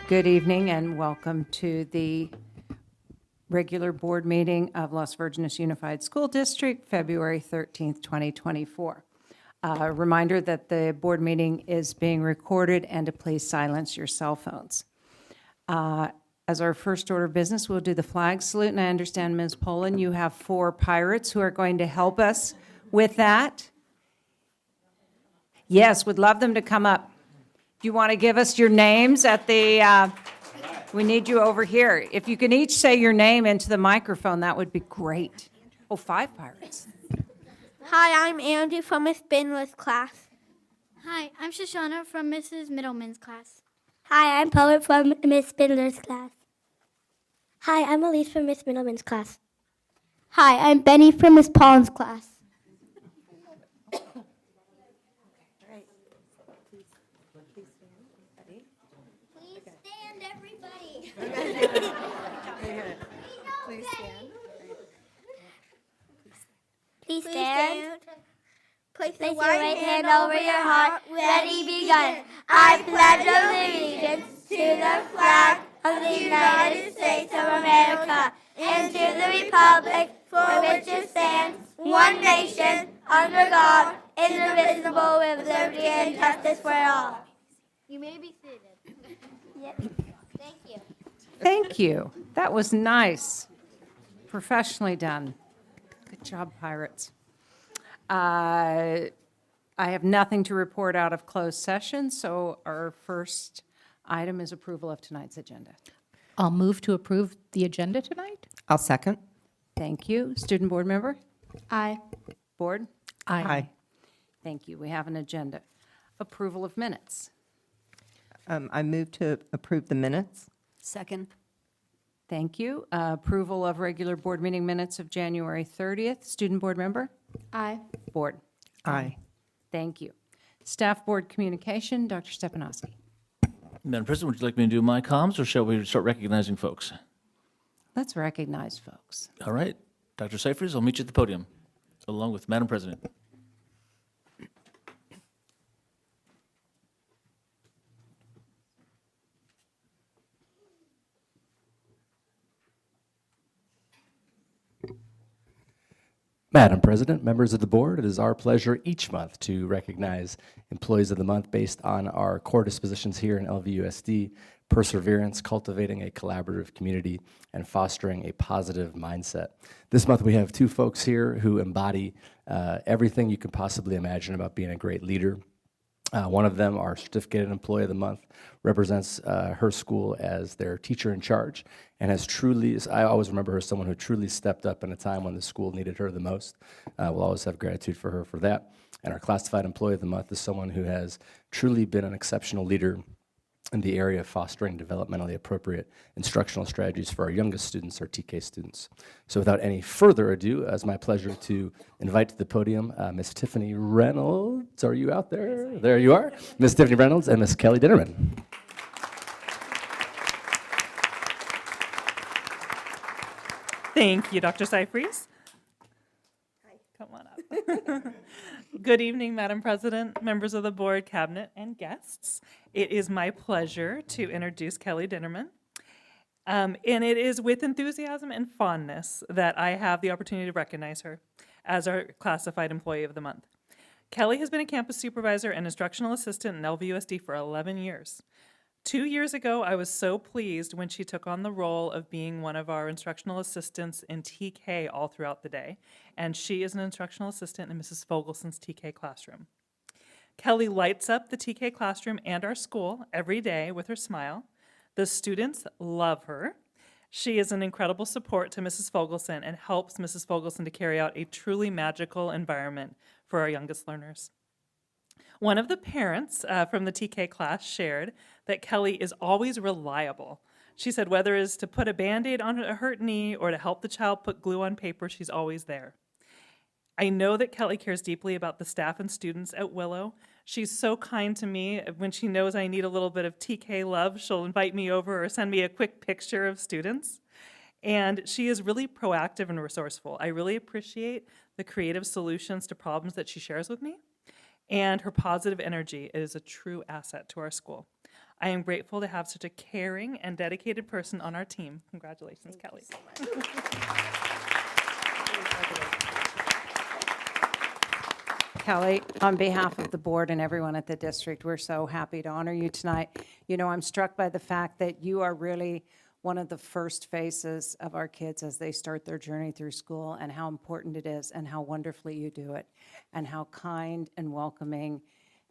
Good evening and welcome to the regular board meeting of Las Virgenes Unified School District, February 13th, 2024. A reminder that the board meeting is being recorded and to please silence your cell phones. As our first order of business, we'll do the flag salute, and I understand, Ms. Poland, you have 4 pirates who are going to help us with that. Yes, would love them to come up. Do you want to give us your names at the, we need you over here. If you can each say your name into the microphone, that would be great. Oh, 5 pirates. Hi, I'm Andy from Miss Binless class. Hi, I'm Shoshana from Mrs. Middleman's class. Hi, I'm Poet from Miss Spindler's class. Hi, I'm Elise from Miss Middleman's class. Hi, I'm Benny from Miss Paul's class. Please stand, everybody. Please stand. Please stand. Place Place your your right right hand hand over your heart. Ready, begun. I pledge allegiance to the flag of the United States of America and to the republic for which it stands, one nation, under God, indivisible, with liberty and justice for all. You may be seated. Yep. Thank you. Thank you. That was nice. Professionally done. Good job, pirates. I have nothing to report out of closed session, so our first item is approval of tonight's agenda. I'll move to approve the agenda tonight. I'll second. Thank you. Student board member? Aye. Board? Aye. Thank you. We have an agenda. Approval of minutes. I move to approve the minutes. Second. Thank you. Approval of regular board meeting minutes of January 30th. Student board member? Aye. Board? Aye. Thank you. Staff board communication, Dr. Stepanowski. Madam President, would you like me to do my comms, or shall we start recognizing folks? Let's recognize folks. All right. Dr. Seifers, I'll meet you at the podium, along with Madam President. Madam President, members of the board, it is our pleasure each month to recognize Employees of the Month based on our core dispositions here in LVUSD: perseverance, cultivating a collaborative community, and fostering a positive mindset. This month we have 2 folks here who embody everything you could possibly imagine about being a great leader. One of them, our Certificated Employee of the Month, represents her school as their teacher in charge and has truly, I always remember her as someone who truly stepped up in a time when the school needed her the most. We'll always have gratitude for her for that. And our Classified Employee of the Month is someone who has truly been an exceptional leader in the area of fostering developmentally appropriate instructional strategies for our youngest students, our TK students. So without any further ado, it's my pleasure to invite to the podium Miss Tiffany Reynolds. Are you out there? There you are. Miss Tiffany Reynolds and Miss Kelly Ditterman. Thank you, Dr. Seifers. Come on up. Good evening, Madam President, members of the board, cabinet, and guests. It is my pleasure to introduce Kelly Ditterman. And it is with enthusiasm and fondness that I have the opportunity to recognize her as our Classified Employee of the Month. Kelly has been a campus supervisor and instructional assistant in LVUSD for 11 years. 2 years ago, I was so pleased when she took on the role of being one of our instructional assistants in TK all throughout the day, and she is an instructional assistant in Mrs. Fogelson's TK classroom. Kelly lights up the TK classroom and our school every day with her smile. The students love her. She is an incredible support to Mrs. Fogelson and helps Mrs. Fogelson to carry out a truly magical environment for our youngest learners. One of the parents from the TK class shared that Kelly is always reliable. She said whether it is to put a Band-Aid on a hurt knee or to help the child put glue on paper, she's always there. I know that Kelly cares deeply about the staff and students at Willow. She's so kind to me. When she knows I need a little bit of TK love, she'll invite me over or send me a quick picture of students. And she is really proactive and resourceful. I really appreciate the creative solutions to problems that she shares with me. And her positive energy is a true asset to our school. I am grateful to have such a caring and dedicated person on our team. Congratulations, Kelly. Kelly, on behalf of the board and everyone at the district, we're so happy to honor you tonight. You know, I'm struck by the fact that you are really one of the first faces of our kids as they start their journey through school, and how important it is and how wonderfully you do it, and how kind and welcoming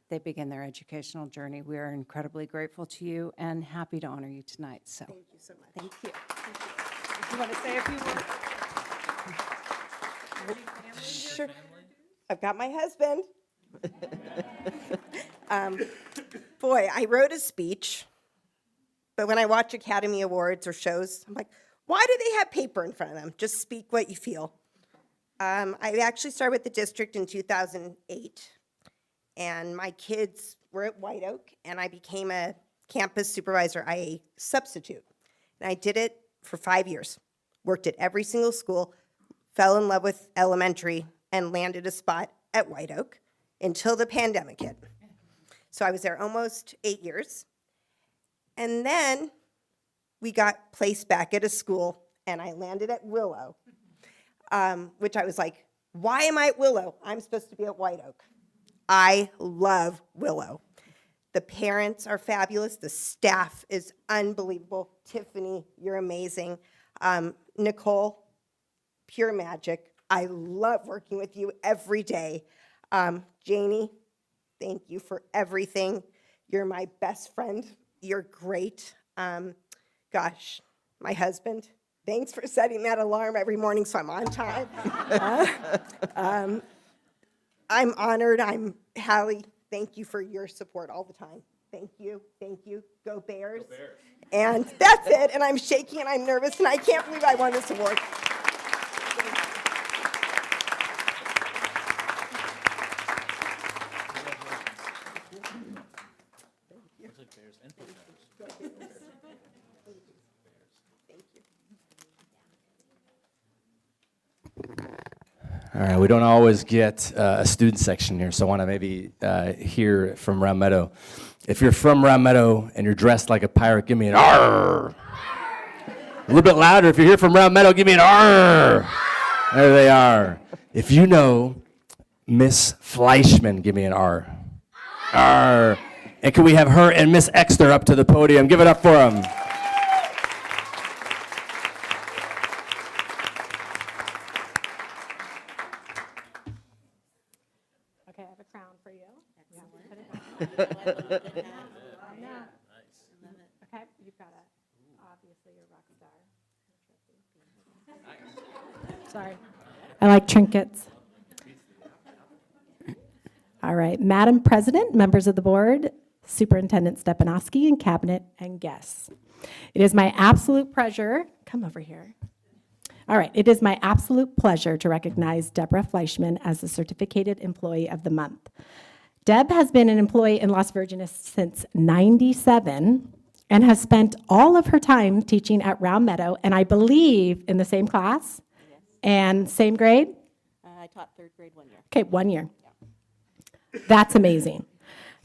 they begin their educational journey. We are incredibly grateful to you and happy to honor you tonight. So thank you so much. Thank you. If you want to say a few words? Sure. I've got my husband. Boy, I wrote a speech, but when I watch Academy Awards or shows, I'm like, why do they have paper in front of them? Just speak what you feel. I actually started with the district in 2008, and my kids were at White Oak, and I became a campus supervisor, IA substitute. And I did it for 5 years, worked at every single school, fell in love with elementary, and landed a spot at White Oak until the pandemic hit. So I was there almost 8 years. And then we got placed back at a school, and I landed at Willow, which I was like, why am I at Willow? I'm supposed to be at White Oak. I love Willow. The parents are fabulous. The staff is unbelievable. Tiffany, you're amazing. Nicole, pure magic. I love working with you every day. Janie, thank you for everything. You're my best friend. You're great. Gosh, my husband, thanks for setting that alarm every morning so I'm on time. I'm honored. I'm Hallie. Thank you for your support all the time. Thank you. Thank you. Go Bears. Go Bears. And that's it. And I'm shaking and I'm nervous and I can't believe I won this award. All right, we don't always get a student section here, so I want to maybe hear from Round Meadow. If you're from Round Meadow and you're dressed like a pirate, give me an R. A little bit louder. If you're here from Round Meadow, give me an R. There they are. If you know Miss Fleischman, give me an R. R. And can we have her and Miss Exter up to the podium? Give it up for them. Okay, I have a crown for you. Put it on. I know. Okay, you've got obviously a rock star. Sorry. I like trinkets. All right, Madam President, members of the board, Superintendent Stepanowski, and cabinet and guests. It is my absolute pleasure, come over here. All right, it is my absolute pleasure to recognize Deborah Fleischman as the Certificated Employee of the Month. Deb has been an employee in Las Virgenes since '97 and has spent all of her time teaching at Round Meadow, and I believe in the same class? Yes. And same grade? I taught third grade 1 year. Okay, 1 year. Yeah. That's amazing.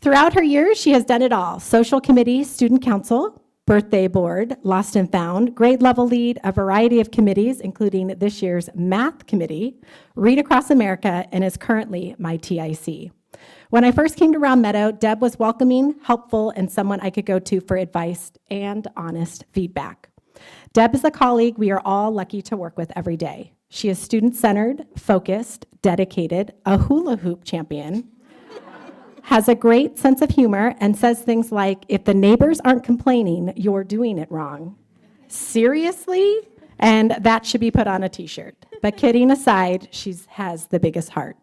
Throughout her years, she has done it all: social committee, student council, birthday board, lost and found, grade level lead, a variety of committees, including this year's math committee, Read Across America, and is currently my TIC. When I first came to Round Meadow, Deb was welcoming, helpful, and someone I could go to for advice and honest feedback. Deb is a colleague we are all lucky to work with every day. She is student-centered, focused, dedicated, a hula hoop champion, has a great sense of humor, and says things like, if the neighbors aren't complaining, you're doing it wrong. Seriously? And that should be put on a t-shirt. But kidding aside, she has the biggest heart.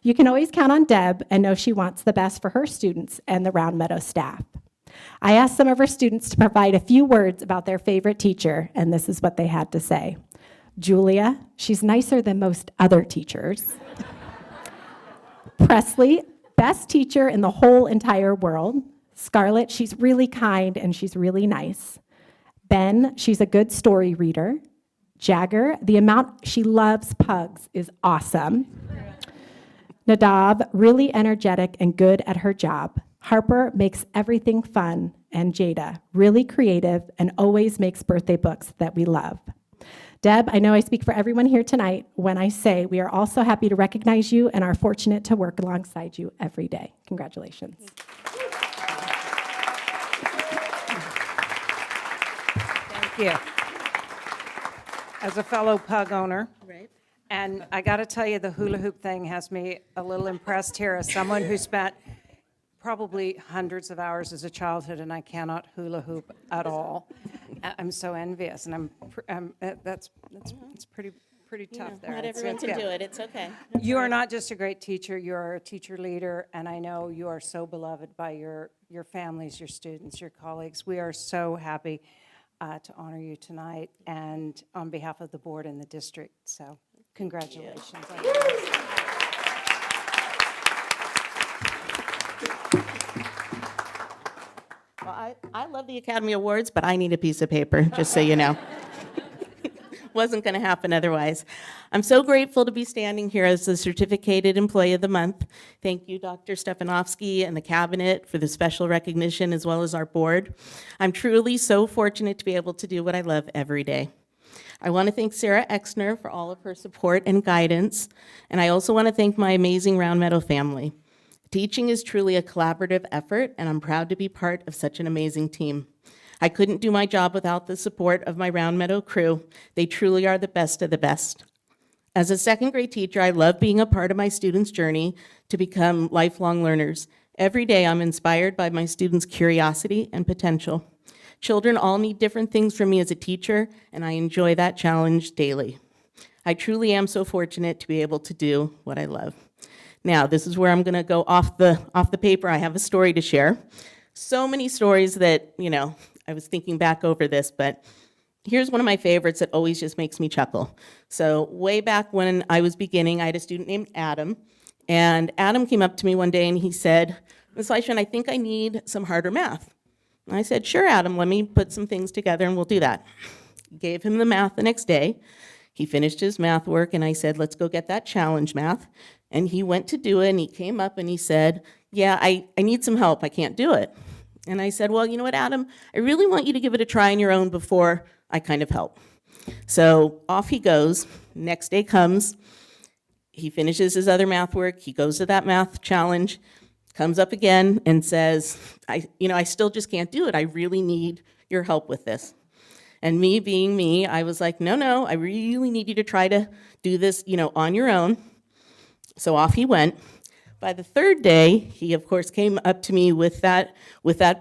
You can always count on Deb and know she wants the best for her students and the Round Meadow staff. I asked some of her students to provide a few words about their favorite teacher, and this is what they had to say. Julia, she's nicer than most other teachers. Presley, best teacher in the whole entire world. Scarlett, she's really kind and she's really nice. Ben, she's a good story reader. Jagger, the amount she loves pugs is awesome. Nadav, really energetic and good at her job. Harper makes everything fun. and Jada, really creative and always makes birthday books that we love. Deb, I know I speak for everyone here tonight when I say we are also happy to recognize you and are fortunate to work alongside you every day. Congratulations. Thank you. As a fellow pug owner, Right. and I got to tell you, the hula hoop thing has me a little impressed here as someone who spent probably hundreds of hours as a childhood, and I cannot hula hoop at all. I'm so envious, and that's it's pretty tough there. Not It's- everyone it's can good. do it. It's okay. You are not just a great teacher, you are a teacher leader, and I know you are so beloved by your families, your students, your colleagues. We are so happy to honor you tonight, and on behalf of the board and the district, so congratulations. Well, I love the Academy Awards, but I need a piece of paper, just so you know. Wasn't going to happen otherwise. I'm so grateful to be standing here as the Certificated Employee of the Month. Thank you, Dr. Stepanovsky and the Cabinet for the special recognition, as well as our board. I'm truly so fortunate to be able to do what I love every day. I want to thank Sarah Exner for all of her support and guidance, and I also want to thank my amazing Round Meadow family. Teaching is truly a collaborative effort, and I'm proud to be part of such an amazing team. I couldn't do my job without the support of my Round Meadow crew. They truly are the best of the best. As a second grade teacher, I love being a part of my students' journey to become lifelong learners. Every day, I'm inspired by my students' curiosity and potential. Children all need different things from me as a teacher, and I enjoy that challenge daily. I truly am so fortunate to be able to do what I love. Now, this is where I'm going to go off the paper. I have a story to share. So many stories that, I was thinking back over this, but here's one of my favorites that always just makes me chuckle. So way back when I was beginning, I had a student named Adam, and Adam came up to me one day and he said, "Ms. Fleischman, I think I need some harder math." And I said, "Sure, Adam, let me put some things together and we'll do that." Gave him the math the next day. He finished his math work, and I said, "Let's go get that challenge math." And he went to do it, and he came up and he said, "Yeah, I need some help. I can't do it." And I said, "Well, you know what, Adam? I really want you to give it a try on your own before I kind of help." So off he goes. Next day comes. He finishes his other math work. He goes to that math challenge, comes up again and says, I still just can't do it. I really need your help with this." And me being me, I was like, no, I really need you to try to do this, on your own. So off he went. By the third day, he of course came up to me with that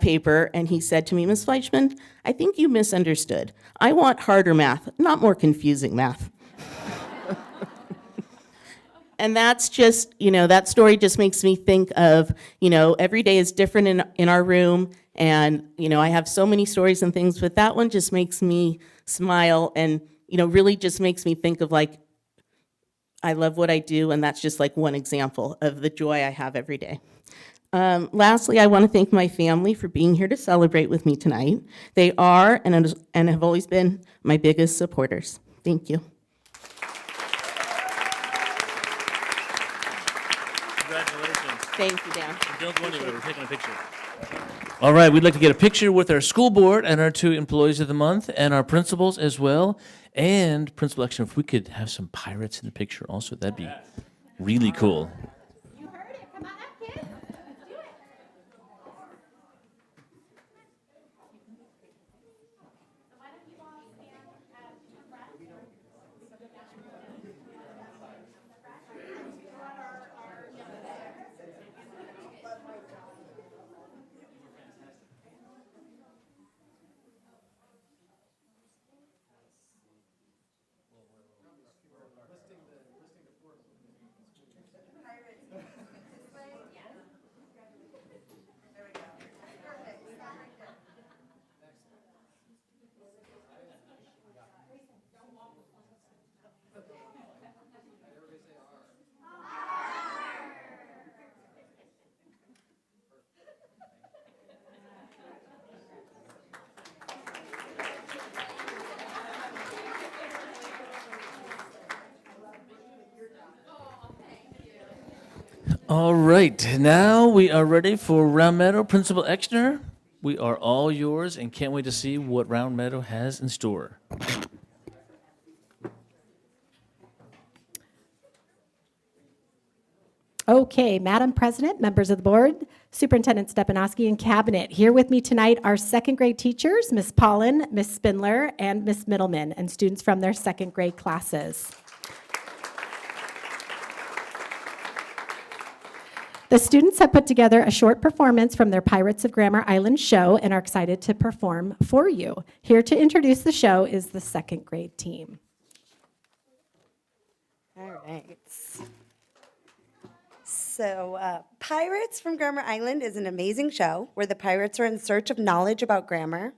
paper, and he said to me, "Ms. Fleischman, I think you misunderstood. I want harder math, not more confusing math." And that's just, that story just makes me think of, every day is different in our room, and, I have so many stories and things, but that one just makes me smile and, really just makes me think of I love what I do, and that's just one example of the joy I have every day. Lastly, I want to thank my family for being here to celebrate with me tonight. They are and have always been my biggest supporters. Thank you. Congratulations. Thank you, Dan. Don't go anywhere, we're taking a picture. All right, we'd like to get a picture with our school board and our 2 employees of the month and our principals as well. And Principal Exner, if we could have some pirates in the picture also, that'd be really cool. You heard it. Come on up, kids. Let's do it. All right, now we are ready for Round Meadow. Principal Exner, We are all yours and can't wait to see what Round Meadow has in store. Okay, Madam President, members of the board, Superintendent Stepanowski, and Cabinet. Here with me tonight are second grade teachers, Ms. Pollen, Ms. Spindler, and Ms. Middleman, and students from their second grade classes. The students have put together a short performance from their Pirates of Grammar Island show and are excited to perform for you. Here to introduce the show is the second grade team. All right. So, Pirates from Grammar Island is an amazing show where the pirates are in search of knowledge about grammar.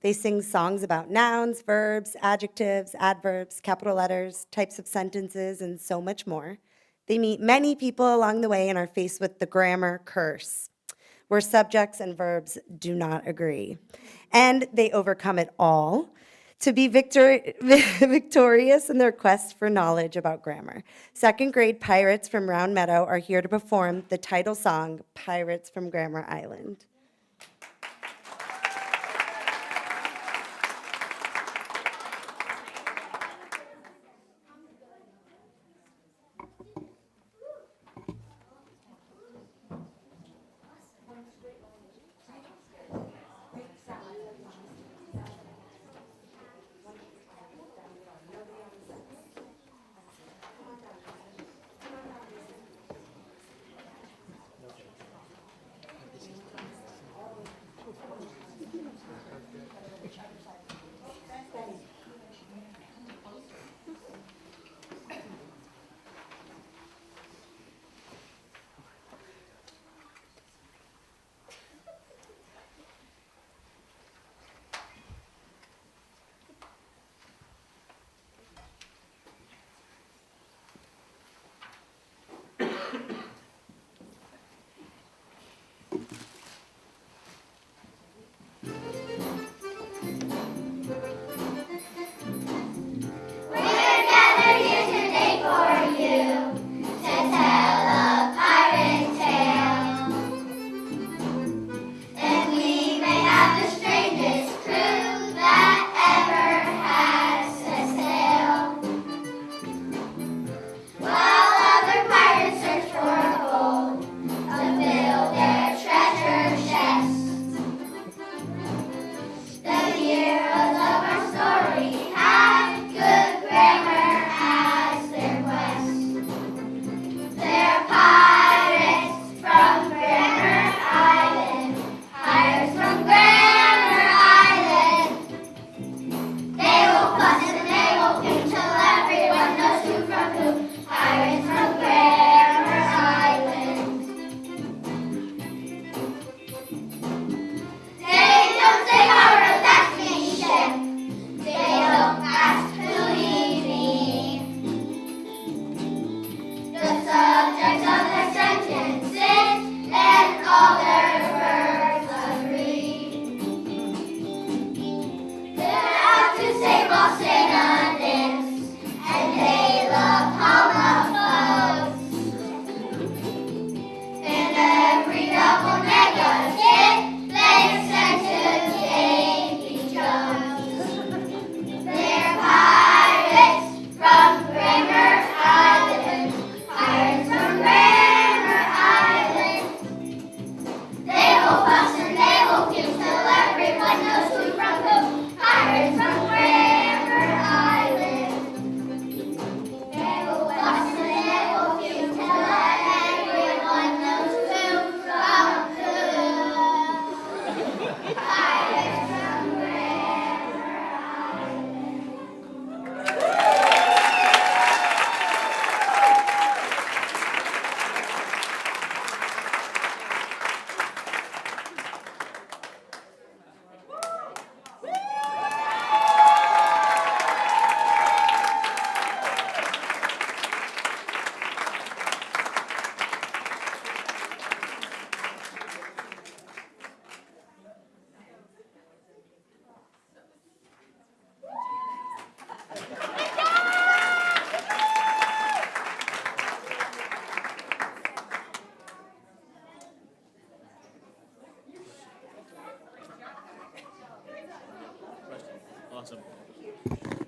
They sing songs about nouns, verbs, adjectives, adverbs, capital letters, types of sentences, and so much more. They meet many people along the way and are faced with the grammar curse, where subjects and verbs do not agree. And they overcome it all to be victorious in their quest for knowledge about grammar. Second grade Pirates from Round Meadow are here to perform the title song, Pirates from Grammar Island. While other pirates search for gold to fill their treasure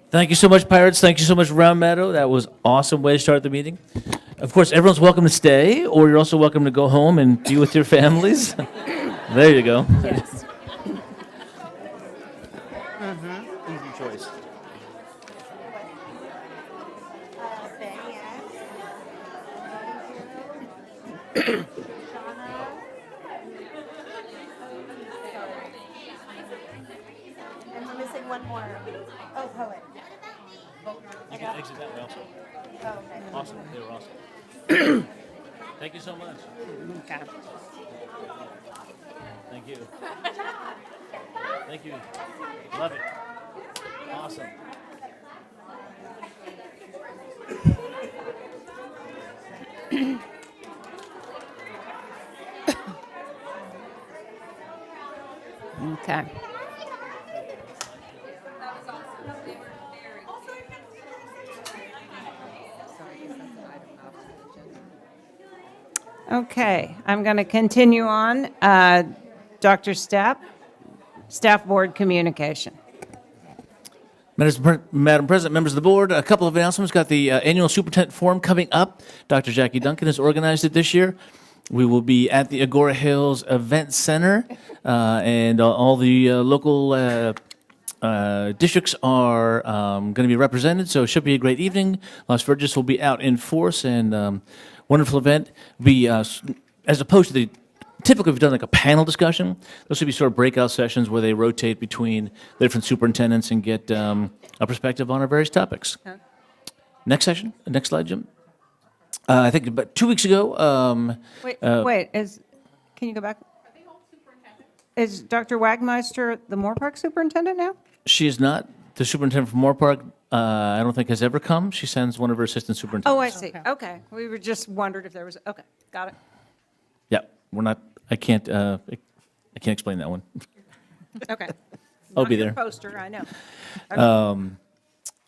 Thank you so much, Pirates. Thank you so much, Round Meadow. That was awesome way to start the meeting. Of course, everyone's welcome to stay, or you're also welcome to go home and be with your families. There you go. Yes. Easy choice. And we're missing one more. Oh, poet. You can exit that way also. Oh, okay. Awesome. They were awesome. Thank you so much. Okay. Thank you. Thank you. Love it. Awesome. Okay. Okay, I'm going to continue on. Dr. Stapp, Staff Board Communication. Madam President, members of the board, a couple of announcements. Got the annual superintendent forum coming up. Dr. Jackie Duncan has organized it this year. We will be at the Agora Hills Event Center, and all the local districts are going to be represented, so it should be a great evening. Las Virgenes will be out in force, and wonderful event. As opposed to the typically we've done like a panel discussion. Those would be sort of breakout sessions where they rotate between the different superintendents and get a perspective on our various topics. Next session, next slide, Jim. I think about 2 weeks ago. Wait, can you go back? Is Dr. Wagmeister the Moore Park superintendent now? She is not the superintendent from Moore Park. I don't think has ever come. She sends one of her assistant superintendents. Oh, I see. Okay. We were just wondered if there was, okay, got it. Yeah, we're not. I can't explain that one. Okay. I'll On be your there. Poster, I know. Okay.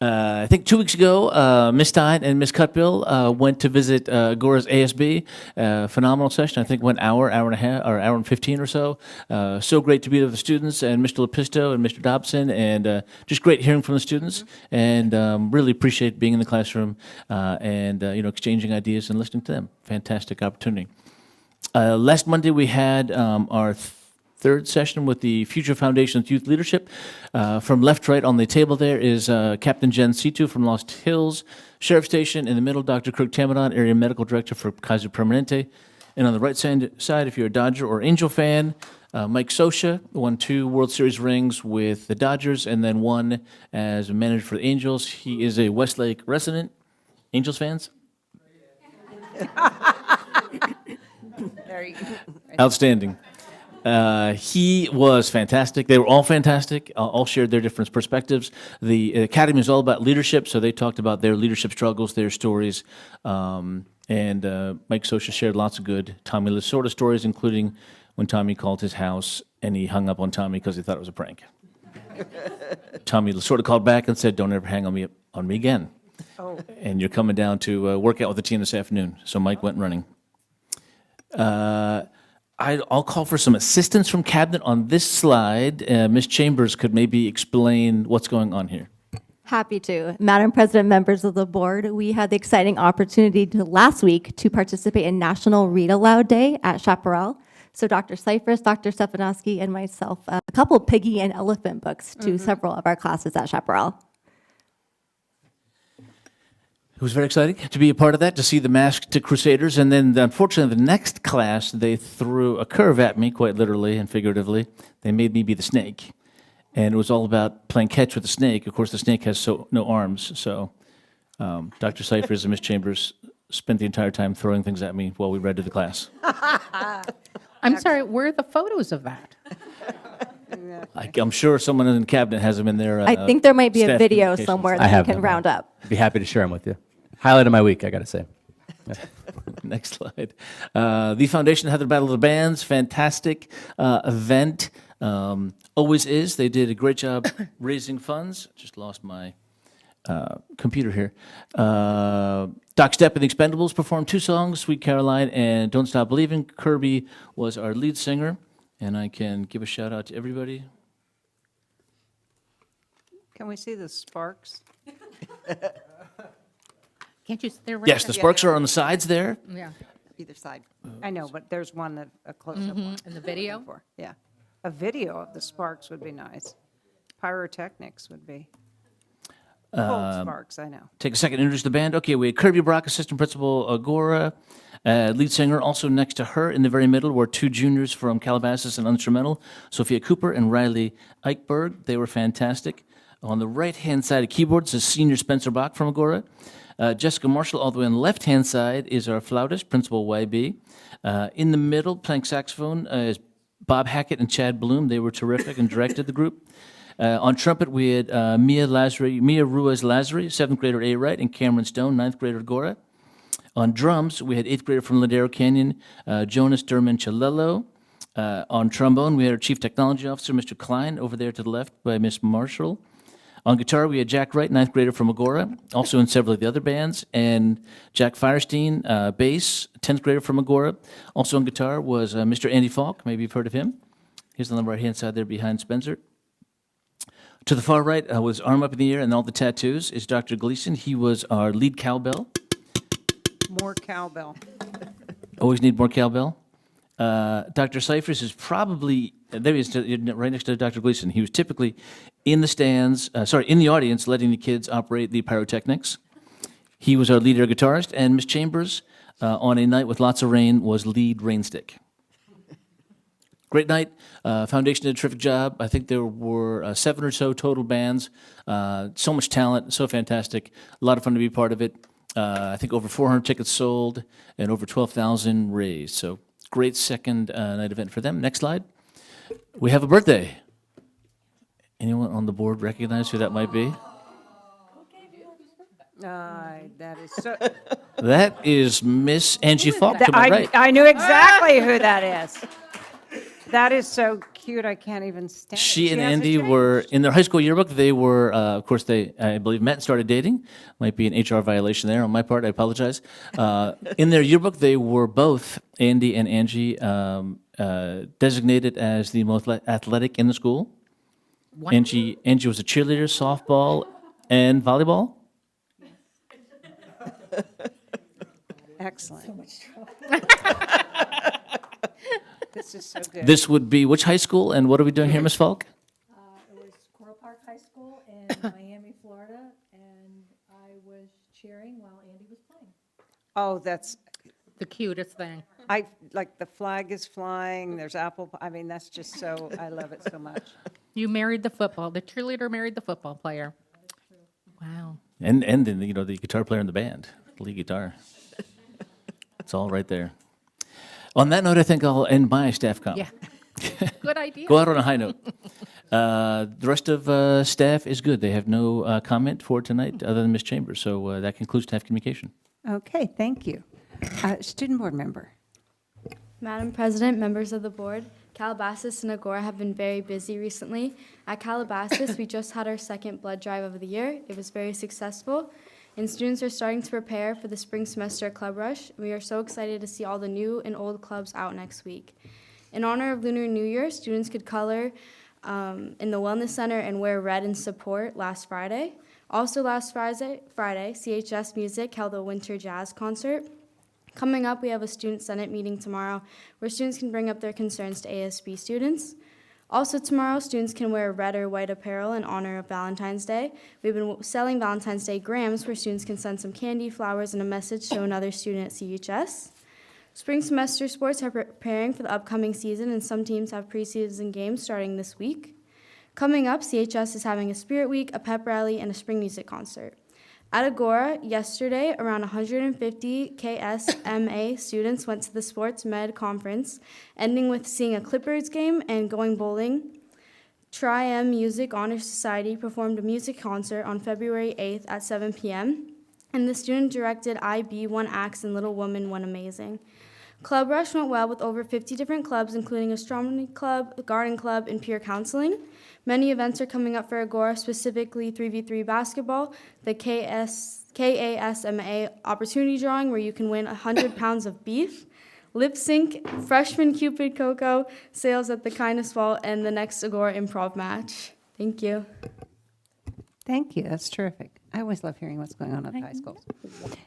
I think 2 weeks ago, Miss Stein and Miss Cutbill went to visit Agora's ASB. Phenomenal session. I think went hour and a half, or hour and 15 or so. So great to be with the students and Mr. Lepisto and Mr. Dobson, and just great hearing from the students. And really appreciate being in the classroom and exchanging ideas and listening to them. Fantastic opportunity. Last Monday we had our third session with the Future Foundation's Youth Leadership. From left to right on the table there is Captain Jen Situ from Lost Hills Sheriff Station. In the middle, Dr. Kirk Tamadon, Area Medical Director for Kaiser Permanente. And on the right side, if you're a Dodger or Angel fan, Mike Sosha won 2 World Series rings with the Dodgers and then one as a manager for the Angels. He is a Westlake resident. Angels fans? There you go. Outstanding. He was fantastic. They were all fantastic. All shared their different perspectives. The academy is all about leadership, so they talked about their leadership struggles, their stories, and Mike Sosha shared lots of good Tommy Lasorda stories, including when Tommy called his house and he hung up on Tommy because he thought it was a prank. Tommy Lasorda called back and said, "Don't ever hang on me again." Oh. And you're coming down to work out with the team this afternoon. So Mike went running. I'll call for some assistance from Cabinet on this slide. Ms. Chambers could maybe explain what's going on here. Happy to. Madam President, members of the board, we had the exciting opportunity last week to participate in National Read Aloud Day at Chaparral. So Dr. Cyphers, Dr. Stefanowski, and myself, a couple piggy and elephant books to several of our classes at Chaparral. It was very exciting to be a part of that, to see the Masked Crusaders. And then, unfortunately, the next class, they threw a curve at me, quite literally and figuratively. They made me be the snake. And it was all about playing catch with the snake. Of course, the snake has no arms. So Dr. Cyphers and Ms. Chambers spent the entire time throwing things at me while we read to the class. I'm sorry, where are the photos of that? I'm sure someone in the Cabinet has them in their I think there might be a staff video communications. somewhere I that have you can them. round up. Be happy to share them with you. Highlight of my week, I got to say. Next slide. The Foundation had their Battle of the Bands. Fantastic event. Always is. They did a great job raising funds. Just lost my computer here. Doc Stepp and the Expendables performed 2 songs, Sweet Caroline and Don't Stop Believing. Kirby was our lead singer. And I can give a shout out to everybody. Can we see the sparks? Can't you? They're right Yes, the there. sparks are on the sides there. Yeah. Either side. I know, but there's one that, a close-up one. In the video? For, yeah. A video of the sparks would be nice. Pyrotechnics would be. Cold sparks, I know. Take a second to introduce the band. Okay, we had Kirby Brock, assistant principal, Agora, lead singer. Also next to her in the very middle were two juniors from Calabasas and instrumental, Sophia Cooper and Riley Eichberg. They were fantastic. On the right-hand side of keyboards is senior Spencer Bach from Agora. Jessica Marshall, all the way on the left-hand side, is our flautist, Principal YB. In the middle, playing saxophone, is Bob Hackett and Chad Bloom. They were terrific and directed the group. On trumpet, we had Mia Ruiz Lazari, 7th grader A. Wright, and Cameron Stone, 9th grader Agora. On drums, we had 8th grader from Ladero Canyon, Jonas Derman-Chalello. On trombone, we had our Chief Technology Officer, Mr. Klein, over there to the left by Miss Marshall. On guitar, we had Jack Wright, 9th grader from Agora, also in several of the other bands, and Jack Firestein, bass, 10th grader from Agora. Also on guitar was Mr. Andy Falk, maybe you've heard of him. He's on the right-hand side there behind Spencer. To the far right, with his arm up in the air and all the tattoos, is Dr. Gleason. He was our lead cowbell. More cowbell. Always need more cowbell. Dr. Cyphers is probably, there he is, right next to Dr. Gleason. He was typically in the stands, in the audience, letting the kids operate the pyrotechnics. He was our lead air guitarist, and Miss Chambers, on a night with lots of rain, was lead rainstick. Great night. Foundation did a terrific job. I think there were 7 or so total bands. So much talent, so fantastic. A lot of fun to be part of it. I think over 400 tickets sold and over 12,000 raised. So great second night event for them. Next slide. We have a birthday. Anyone on the board recognize who that might be? That is so. That is Miss Angie Falk to my right. I knew exactly who that is. That is so cute. I can't even stand it. She and hasn't Andy changed. were in their high school yearbook. They were, of course, they I believe met and started dating. Might be an HR violation there on my part. I apologize. In their yearbook, they were both Andy and Angie designated as the most athletic in the school. Angie was a cheerleader, softball, and volleyball. Excellent. This is so good. This would be which high school, and what are we doing here, Miss Falk? It was Coral Park High School in Miami, Florida, and I was cheering while Andy was playing. Oh, that's, The cutest thing. I, like, the flag is flying, there's apple, I mean, that's just so, I love it so much. You married the cheerleader married the football player. Wow. And then, the guitar player in the band, the lead guitar. It's all right there. On that note, I think I'll end my staff comment. Yeah. Good idea. Go out on a high note. The rest of staff is good. They have no comment for tonight other than Ms. Chambers. So that concludes staff communication. Okay, thank you. Student board member. Madam President, members of the board, Calabasas and Agora have been very busy recently. At Calabasas, we just had our second blood drive of the year. It was very successful, and students are starting to prepare for the spring semester club rush. We are so excited to see all the new and old clubs out next week. In honor of Lunar New Year, students could color in the Wellness Center and wear red in support last Friday. Also last Friday, CHS Music held a winter jazz concert. Coming up, we have a student senate meeting tomorrow where students can bring up their concerns to ASB students. Also tomorrow, students can wear red or white apparel in honor of Valentine's Day. We've been selling Valentine's Day grams where students can send some candy, flowers, and a message to another student at CHS. Spring semester sports are preparing for the upcoming season, and some teams have preseason games starting this week. Coming up, CHS is having a Spirit Week, a pep rally, and a spring music concert. At Agora, yesterday, around 150 KSMA students went to the Sports Med Conference, ending with seeing a Clippers game and going bowling. Tri-M Music Honor Society performed a music concert on February 8th at 7 p.m., and the student-directed IB One Acts and Little Woman went amazing. Club Rush went well with over 50 different clubs, including Astronomy Club, Garden Club, and Peer Counseling. Many events are coming up for Agora, specifically 3v3 basketball, the KASMA opportunity drawing where you can win 100 pounds of beef, lip sync, freshman Cupid Cocoa, sales at the Kindness Vault, and the next Agora improv match. Thank you. Thank you, that's terrific. I always love hearing what's going on at the high schools.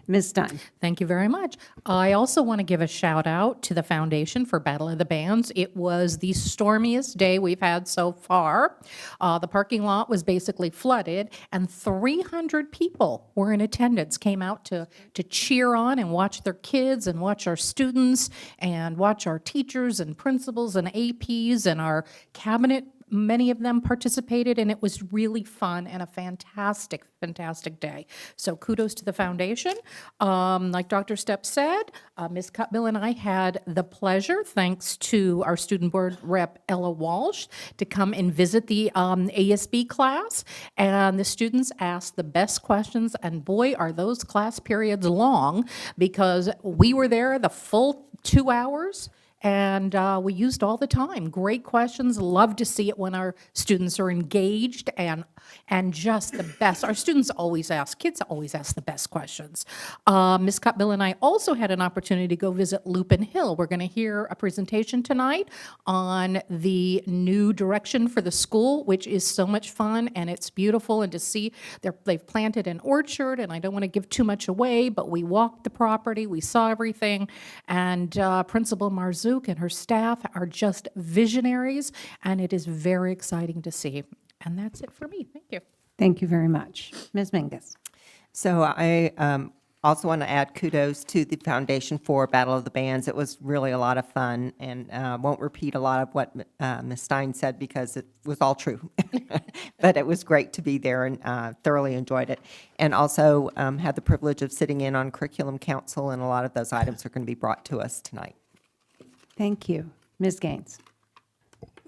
Ms. Stein. Thank you very much. I also want to give a shout out to the Foundation for Battle of the Bands. It was the stormiest day we've had so far. The parking lot was basically flooded, and 300 people were in attendance, came out to cheer on and watch their kids and watch our students and watch our teachers and principals and APs and our cabinet. Many of them participated, and it was really fun and a fantastic, fantastic day. So kudos to the foundation. Like Dr. Stepp said, Ms. Cutbill and I had the pleasure, thanks to our student board rep, Ella Walsh, to come and visit the ASB class. And the students asked the best questions, and boy, are those class periods long, because we were there the full 2 hours. And we used all the time. Great questions. Love to see it when our students are engaged and just the best. Our students always ask, kids always ask the best questions. Ms. Cutbill and I also had an opportunity to go visit Lupin Hill. We're going to hear a presentation tonight on the new direction for the school, which is so much fun, and it's beautiful. And to see they've planted an orchard, and I don't want to give too much away, but we walked the property, we saw everything, and Principal Marzouk and her staff are just visionaries, and it is very exciting to see. And that's it for me. Thank you. Thank you very much. Ms. Mingus. So I also want to add kudos to the Foundation for Battle of the Bands. It was really a lot of fun, and won't repeat a lot of what Ms. Stein said because it was all true. But it was great to be there and thoroughly enjoyed it. And also had the privilege of sitting in on Curriculum Council, and a lot of those items are going to be brought to us tonight. Thank you. Ms. Gaines.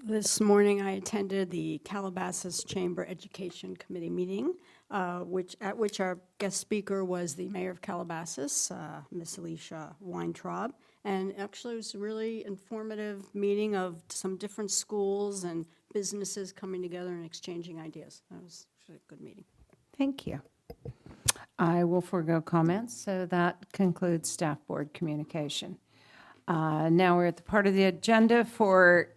This morning, I attended the Calabasas Chamber Education Committee meeting, at which our guest speaker was the mayor of Calabasas, Miss Alicia Weintraub. And actually, it was a really informative meeting of some different schools and businesses coming together and exchanging ideas. That was a good meeting. Thank you. I will forego comments, so that concludes staff board communication. Now we're at the part of the agenda for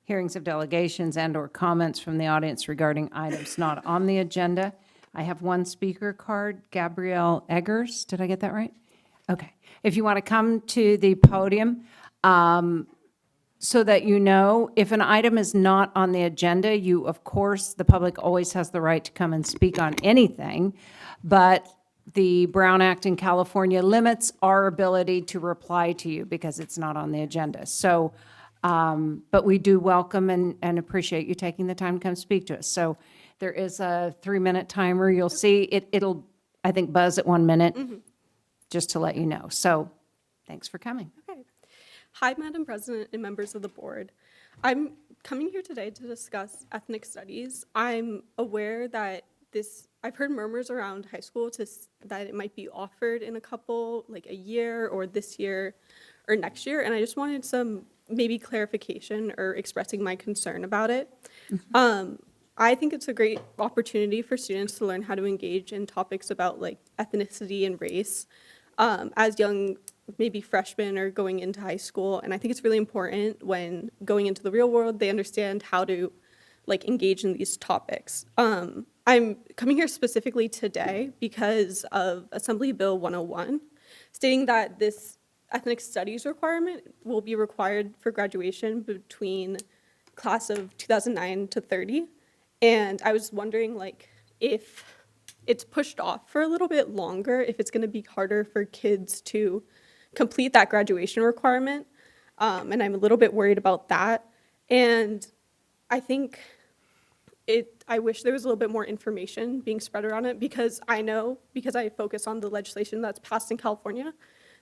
hearings of delegations and/or comments from the audience regarding items not on the agenda. I have one speaker card, Gabrielle Eggers. Did I get that right? Okay. If you want to come to the podium, so that you know, if an item is not on the agenda, you, of course, the public always has the right to come and speak on anything, but the Brown Act in California limits our ability to reply to you because it's not on the agenda. So, but we do welcome and appreciate you taking the time to come speak to us. So there is a 3-minute timer. You'll see it'll, I think, buzz at 1 minute, just to let you know. So thanks for coming. Okay. Hi, Madam President and members of the board. I'm coming here today to discuss ethnic studies. I'm aware that I've heard murmurs around high school that it might be offered in like a year or this year or next year, and I just wanted some maybe clarification or expressing my concern about it. I think it's a great opportunity for students to learn how to engage in topics about like ethnicity and race as young, maybe freshmen or going into high school, and I think it's really important when going into the real world, they understand how to like engage in these topics. I'm coming here specifically today because of Assembly Bill 101, stating that this ethnic studies requirement will be required for graduation between class of 2009 to 30. And I was wondering, like, if it's pushed off for a little bit longer, if it's going to be harder for kids to complete that graduation requirement. And I'm a little bit worried about that. And I think I wish there was a little bit more information being spread around it, because I know, because I focus on the legislation that's passed in California,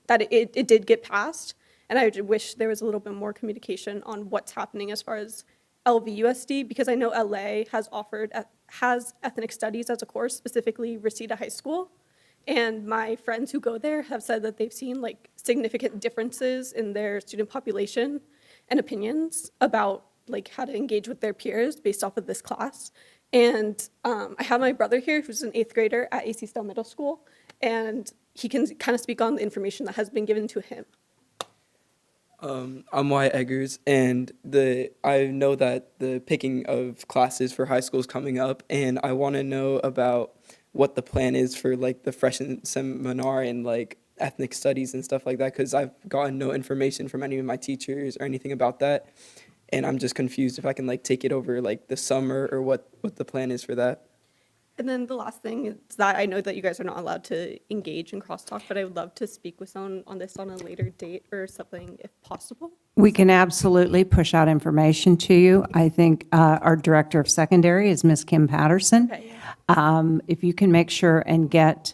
that it did get passed. And I wish there was a little bit more communication on what's happening as far as LVUSD, because I know LA has ethnic studies as a course, specifically Reseda High School. And my friends who go there have said that they've seen like significant differences in their student population and opinions about like how to engage with their peers based off of this class. And I have my brother here who's an 8th grader at AC Stell Middle School, and he can kind of speak on the information that has been given to him. I'm Wyatt Eggers, and I know that the picking of classes for high school is coming up, and I want to know about what the plan is for like the freshman seminar and like ethnic studies and stuff like that, because I've gotten no information from any of my teachers or anything about that. And I'm just confused if I can like take it over like the summer or what the plan is for that. And then the last thing is that I know that you guys are not allowed to engage in crosstalk, but I would love to speak with someone on this on a later date or something if possible. We can absolutely push out information to you. I think our Director of Secondary is Ms. Kim Patterson. If you can make sure and get,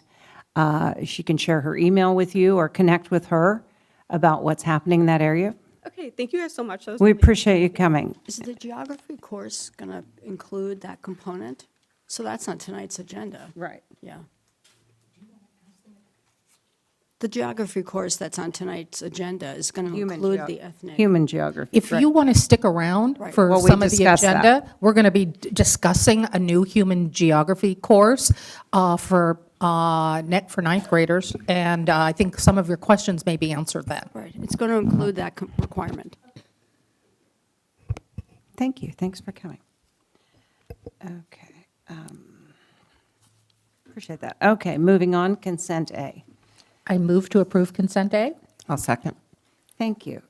she can share her email with you or connect with her about what's happening in that area. Okay, thank you guys so much. That was We really- appreciate you coming. Is the geography course going to include that component? So that's on tonight's agenda. Right. Yeah. The geography course that's on tonight's agenda is going to include the ethnic. Human geography. If you want to stick around Right. for Well, we some of the discussed that. agenda, we're going to be discussing a new human geography course for ninth graders, and I think some of your questions may be answered then. Right. It's going to include that requirement. Thank you. Thanks for coming. Okay. Appreciate that. Okay, moving on, consent A. I move to approve consent A. I'll second. Thank you.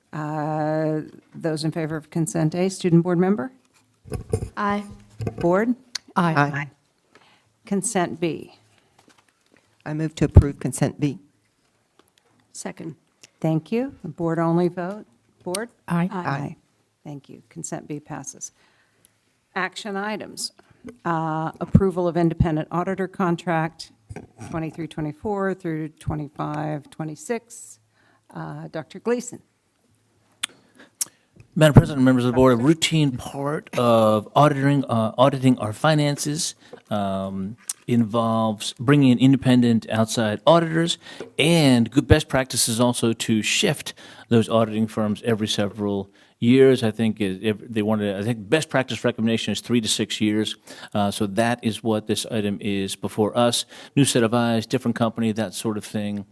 Those in favor of consent A, student board member? Aye. Board? Aye. Consent B. I move to approve consent B. Second. Thank you. The board only vote. Board? Aye. Aye. Thank you. Consent B passes. Action items. Approval of independent auditor contract 23-24 through 25-26. Dr. Gleason. Madam President, members of the board, a routine part of auditing our finances involves bringing in independent outside auditors, and good best practice is also to shift those auditing firms every several years. I think I think best practice recommendation is 3 to 6 years. So that is what this item is before us. New set of eyes, different company, that sort of thing.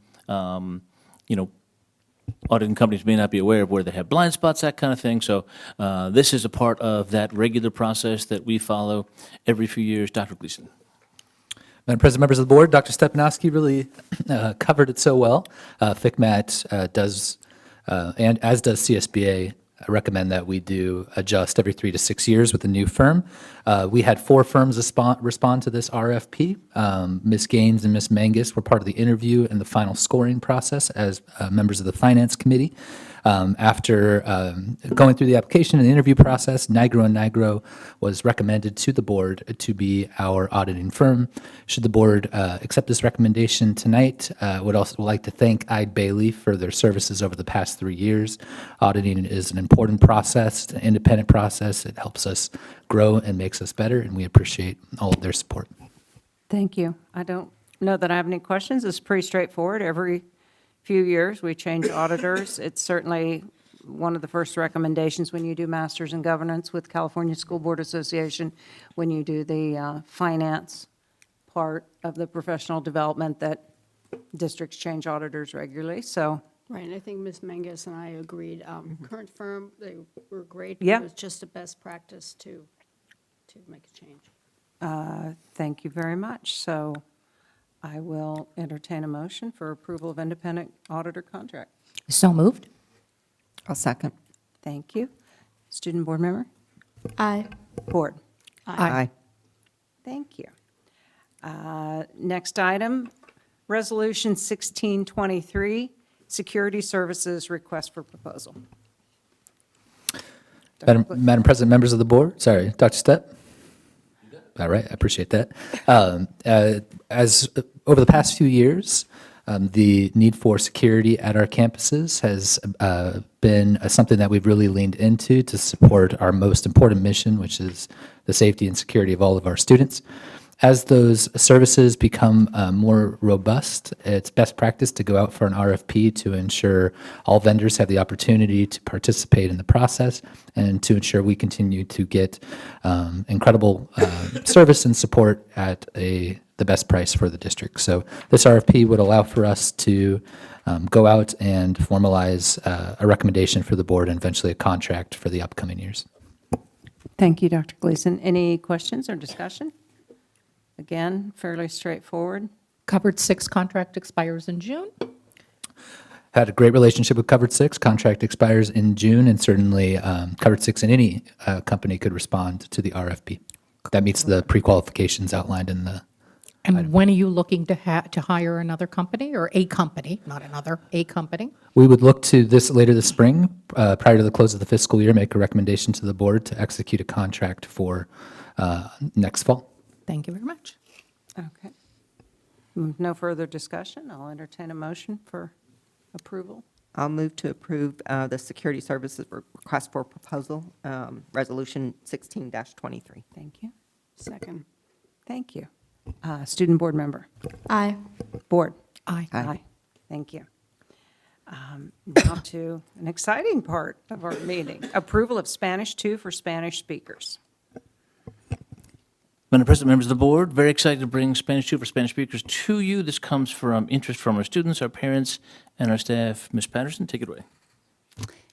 Auditing companies may not be aware of where they have blind spots, that kind of thing. So this is a part of that regular process that we follow every few years. Dr. Gleason. Madam President, members of the board, Dr. Stepanowski really covered it so well. FCMAT does, and as does CSBA, recommend that we do adjust every 3 to 6 years with a new firm. We had 4 firms respond to this RFP. Ms. Gaines and Ms. Mangus were part of the interview and the final scoring process as members of the Finance Committee. After going through the application and the interview process, Nigro was recommended to the board to be our auditing firm. Should the board accept this recommendation tonight, would also like to thank Eide Bailey for their services over the past 3 years. Auditing is an important process, an independent process. It helps us grow and makes us better, and we appreciate all of their support. Thank you. I don't know that I have any questions. It's pretty straightforward. Every few years, we change auditors. It's certainly one of the first recommendations when you do Masters in Governance with California School Board Association, when you do the finance part of the professional development, that districts change auditors regularly. So, Right, and I think Ms. Mangus and I agreed. Current firm, they were great. Yeah. It was just a best practice to make a change. thank you very much. So I will entertain a motion for approval of independent auditor contract. So moved. I'll second. Thank you. Student board member? Aye. Board? Aye. Thank you. Next item, Resolution 1623, Security Services Request for Proposal. Madam President, members of the board, sorry, Dr. Stepp? All right, I appreciate that. As over the past few years, the need for security at our campuses has been something that we've really leaned into to support our most important mission, which is the safety and security of all of our students. As those services become more robust, it's best practice to go out for an RFP to ensure all vendors have the opportunity to participate in the process and to ensure we continue to get incredible service and support at the best price for the district. So this RFP would allow for us to go out and formalize a recommendation for the board and eventually a contract for the upcoming years. Thank you, Dr. Gleason. Any questions or discussion? Again, fairly straightforward. Covered 6 contract expires in June. Had a great relationship with Covered 6. Contract expires in June, and certainly Covered 6 in any company could respond to the RFP. That meets the pre-qualifications outlined in the. And when are you looking to hire another company, or a company, not another, a company? We would look to this later this spring, prior to the close of the fiscal year, make a recommendation to the board to execute a contract for next fall. Thank you very much. Okay. No further discussion. I'll entertain a motion for approval. I'll move to approve the Security Services Request for Proposal, Resolution 16-23. Thank you. Second. Thank you. Student board member. Aye. Board. Aye. Aye. Thank you. Now to an exciting part of our meeting, approval of Spanish 2 for Spanish speakers. Madam President, members of the board, very excited to bring Spanish 2 for Spanish speakers to you. This comes from interest from our students, our parents, and our staff. Ms. Patterson, take it away.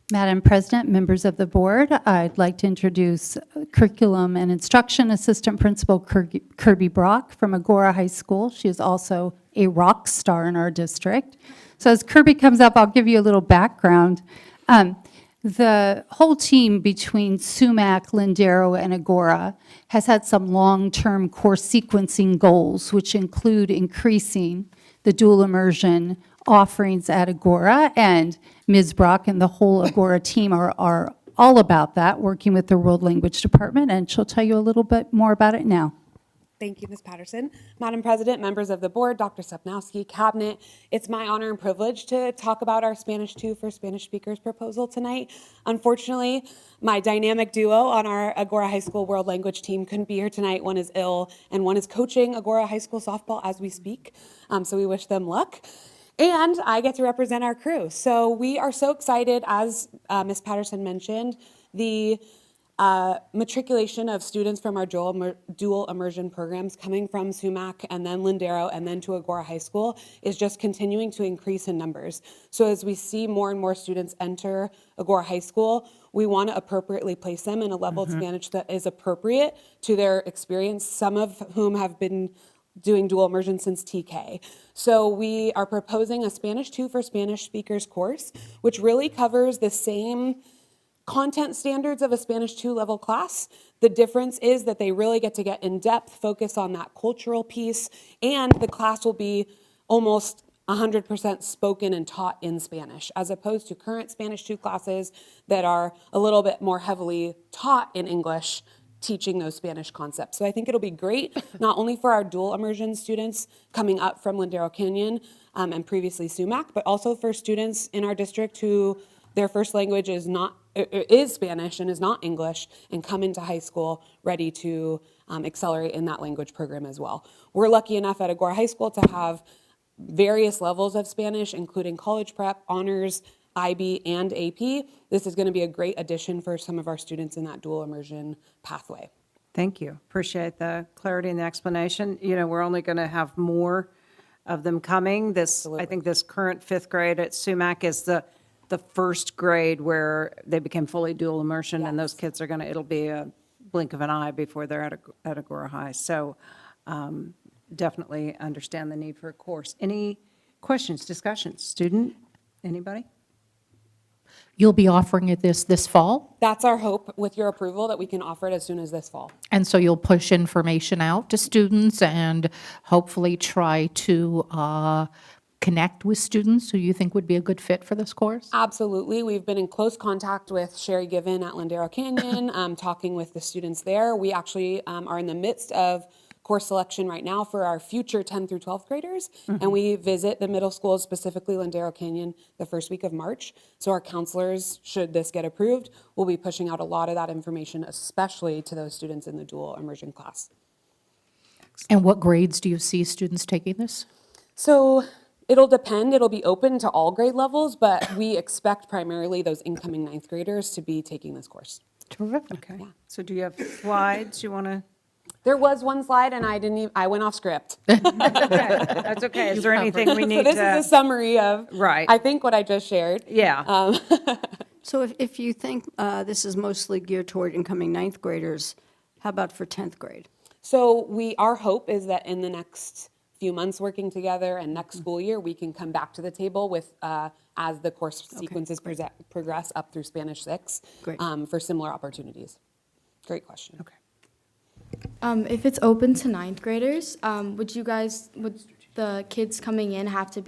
Madam President, members of the board, I'd like to introduce Curriculum and Instruction Assistant Principal Kirby Brock from Agora High School. She is also a rock star in our district. So as Kirby comes up, I'll give you a little background. The whole team between Sumac, Lindero, and Agora has had some long-term course sequencing goals, which include increasing the dual immersion offerings at Agora, and Ms. Brock and the whole Agora team are all about that, working with the World Language Department, and she'll tell you a little bit more about it now. Thank you, Ms. Patterson. Madam President, members of the board, Dr. Stepnowski, Cabinet, it's my honor and privilege to talk about our Spanish 2 for Spanish speakers proposal tonight. Unfortunately, my dynamic duo on our Agora High School World Language team couldn't be here tonight. One is ill, and one is coaching Agora High School softball as we speak, so we wish them luck. And I get to represent our crew. So we are so excited, as Ms. Patterson mentioned, the matriculation of students from our dual immersion programs coming from Sumac and then Lindero and then to Agora High School is just continuing to increase in numbers. So as we see more and more students enter Agora High School, we want to appropriately place them in a level of Spanish that is appropriate to their experience, some of whom have been doing dual immersion since TK. So we are proposing a Spanish 2 for Spanish speakers course, which really covers the same content standards of a Spanish 2 level class. The difference is that they really get to get in depth, focus on that cultural piece, and the class will be almost 100% spoken and taught in Spanish, as opposed to current Spanish 2 classes that are a little bit more heavily taught in English, teaching those Spanish concepts. So I think it'll be great, not only for our dual immersion students coming up from Lindero Canyon and previously Sumac, but also for students in our district who their first language is Spanish and is not English, and come into high school ready to accelerate in that language program as well. We're lucky enough at Agora High School to have various levels of Spanish, including college prep, honors, IB, and AP. This is going to be a great addition for some of our students in that dual immersion pathway. Thank you. Appreciate the clarity and the explanation. You know, we're only going to have more of them coming. I think this current 5th grade at Sumac is the first grade where they became fully dual immersion, and those kids are it'll be a blink of an eye before they're at Agora High. So definitely understand the need for a course. Any questions, discussions? Student, anybody? You'll be offering it this fall? That's our hope, with your approval, that we can offer it as soon as this fall. And so you'll push information out to students and hopefully try to connect with students who you think would be a good fit for this course? Absolutely. We've been in close contact with Sherry Given at Lindero Canyon, talking with the students there. We actually are in the midst of course selection right now for our future 10 through 12th graders, and we visit the middle schools, specifically Lindero Canyon, the first week of March. So our counselors, should this get approved, will be pushing out a lot of that information, especially to those students in the dual immersion class. And what grades do you see students taking this? So it'll depend. It'll be open to all grade levels, but we expect primarily those incoming 9th graders to be taking this course. Terrific. Okay. Yeah. So do you have slides you want to? There was one slide, and I went off script. That's okay. Is there anything we need so this is a summary of, I think, what I just shared. Yeah. So if you think this is mostly geared toward incoming 9th graders, how about for 10th grade? So our hope is that in the next few months working together and next school year, we can come back to the table with, as the course sequences progress up through Spanish 6 for similar opportunities. Great question. Okay. If it's open to ninth graders, would the kids coming in have to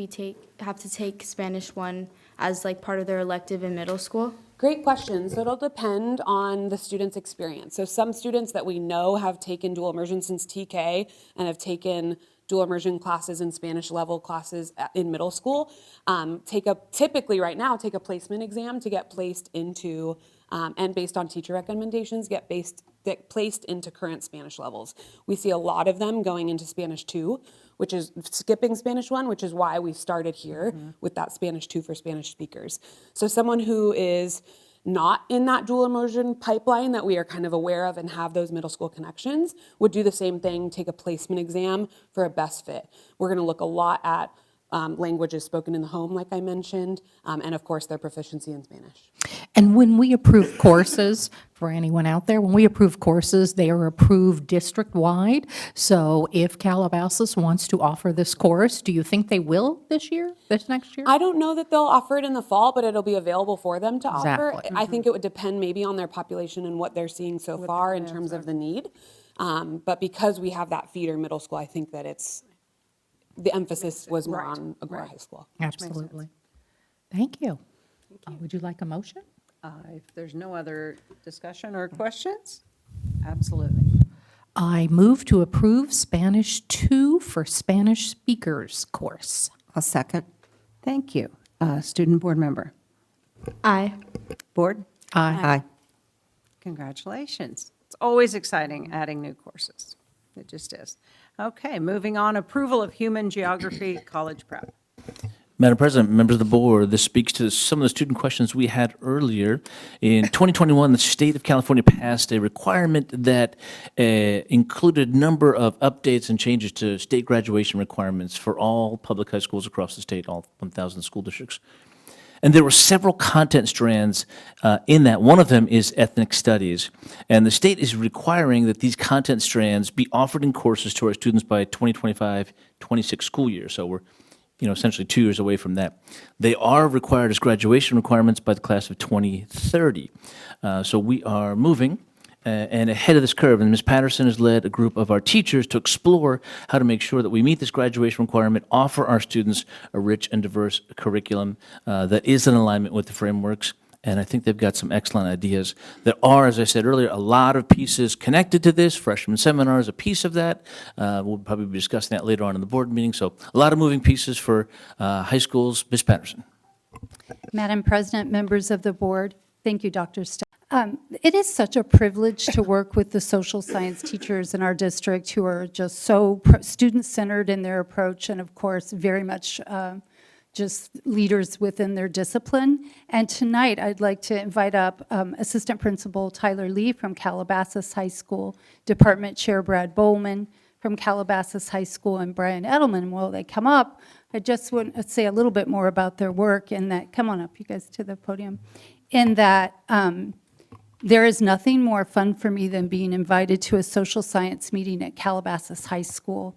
take Spanish 1 as like part of their elective in middle school? Great question. So it'll depend on the student's experience. So some students that we know have taken dual immersion since TK and have taken dual immersion classes and Spanish level classes in middle school, typically right now take a placement exam to get placed into, and based on teacher recommendations, get placed into current Spanish levels. We see a lot of them going into Spanish 2, which is skipping Spanish 1, which is why we started here with that Spanish 2 for Spanish speakers. So someone who is not in that dual immersion pipeline that we are kind of aware of and have those middle school connections would do the same thing, take a placement exam for a best fit. We're going to look a lot at languages spoken in the home, like I mentioned, and of course their proficiency in Spanish. And when we approve courses, for anyone out there, when we approve courses, they are approved district-wide. So if Calabasas wants to offer this course, do you think they will this next year? I don't know that they'll offer it in the fall, but it'll be available for them to offer. Exactly. I think it would depend maybe on their population and what they're seeing so far in terms of the need. But because we have that feeder middle school, I think that the emphasis was more on Agora High School. Absolutely. Thank you. Would you like a motion? If there's no other discussion or questions, absolutely. I move to approve Spanish 2 for Spanish speakers course. I'll second. Thank you. Student board member. Aye. Board? Aye. Aye. Congratulations. It's always exciting adding new courses. It just is. Okay, moving on, approval of human geography college prep. Madam President, members of the board, this speaks to some of the student questions we had earlier. In 2021, the state of California passed a requirement that included a number of updates and changes to state graduation requirements for all public high schools across the state, all 1,000 school districts. And there were several content strands in that. One of them is ethnic studies. And the state is requiring that these content strands be offered in courses to our students by 2025-26 school year. So we're essentially 2 years away from that. They are required as graduation requirements by the class of 2030. So we are moving and ahead of this curve. And Ms. Patterson has led a group of our teachers to explore how to make sure that we meet this graduation requirement, offer our students a rich and diverse curriculum that is in alignment with the frameworks. And I think they've got some excellent ideas. There are, as I said earlier, a lot of pieces connected to this. Freshman seminar is a piece of that. We'll probably be discussing that later on in the board meeting. So a lot of moving pieces for high schools. Ms. Patterson. Madam President, members of the board, thank you, Dr. It is such a privilege to work with the social science teachers in our district who are just so student-centered in their approach and, of course, very much just leaders within their discipline. And tonight, I'd like to invite up Assistant Principal Tyler Lee from Calabasas High School, Department Chair Brad Bowman from Calabasas High School, and Brian Edelman. While they come up, I just want to say a little bit more about their work in that, come on up, you guys, to the podium, in that there is nothing more fun for me than being invited to a social science meeting at Calabasas High School.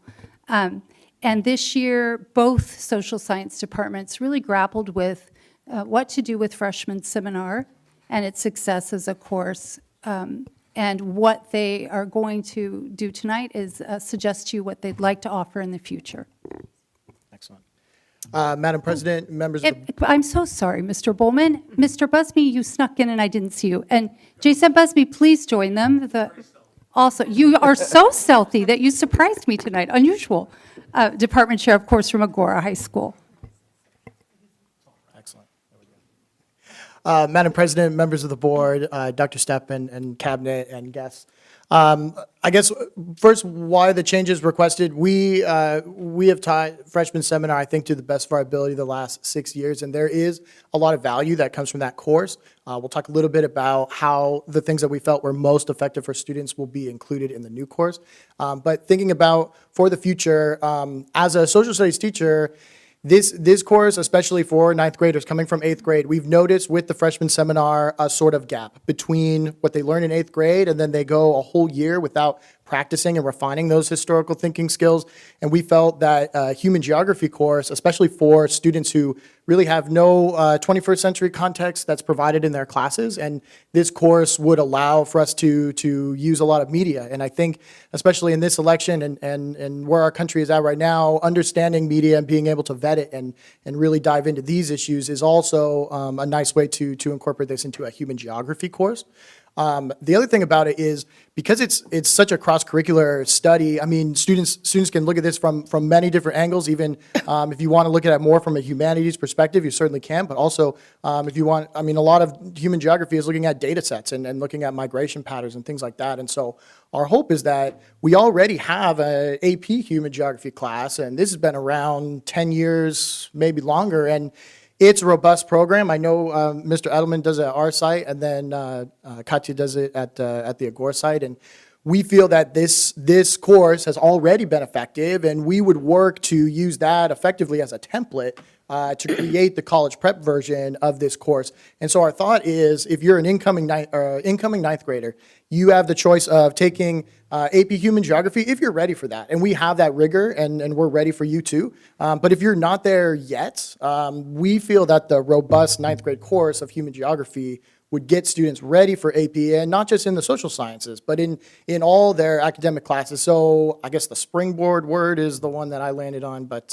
And this year, both social science departments really grappled with what to do with freshman seminar and its success as a course. And what they are going to do tonight is suggest to you what they'd like to offer in the future. Excellent. Madam President, members of the... I'm so sorry, Mr. Bowman. Mr. Busby, you snuck in and I didn't see you. And Jason Busby, please join them. Also, you are so stealthy that you surprised me tonight. Unusual. Department Chair, of course, from Agora High School. Excellent. Madam President, members of the board, Dr. Stepp and cabinet and guests. I guess first, why the changes requested? We have taught freshman seminar, I think, to the best of our ability the last 6 years, and there is a lot of value that comes from that course. We'll talk a little bit about how the things that we felt were most effective for students will be included in the new course. But thinking about for the future, as a social studies teacher, this course, especially for ninth graders coming from 8th grade, we've noticed with the freshman seminar a sort of gap between what they learn in 8th grade and then they go a whole year without practicing and refining those historical thinking skills. And we felt that human geography course, especially for students who really have no 21st century context that's provided in their classes, and this course would allow for us to use a lot of media. And I think, especially in this election and where our country is at right now, understanding media and being able to vet it and really dive into these issues is also a nice way to incorporate this into a human geography course. The other thing about it is because it's such a cross-curricular study. I mean, students can look at this from many different angles. Even if you want to look at it more from a humanities perspective, you certainly can. But also, if you want, I mean, a lot of human geography is looking at data sets and looking at migration patterns and things like that. And so, our hope is that we already have an AP human geography class, and this has been around 10 years, maybe longer, and it's a robust program. I know Mr. Edelman does it at our site, and then Katya does it at the Agora site. And we feel that this course has already been effective, and we would work to use that effectively as a template to create the college prep version of this course. And so our thought is, if you're an incoming ninth grader, you have the choice of taking AP Human Geography if you're ready for that. And we have that rigor, and we're ready for you too. But if you're not there yet, we feel that the robust ninth grade course of Human Geography would get students ready for AP, and not just in the social sciences, but in all their academic classes. So I guess the springboard word is the one that I landed on, but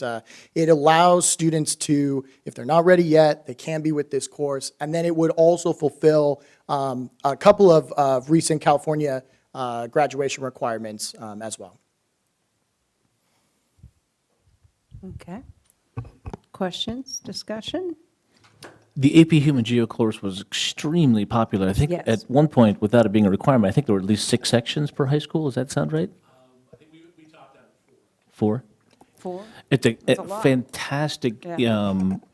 it allows students to, if they're not ready yet, they can be with this course. And then it would also fulfill a couple of recent California graduation requirements as well. Okay. Questions, discussion? The AP Human Geo course was extremely popular. I think Yes. at one point, without it being a requirement, I think there were at least 6 sections per high school. Does that sound right? I think we topped out at 4. 4? It's a lot. fantastic Yeah.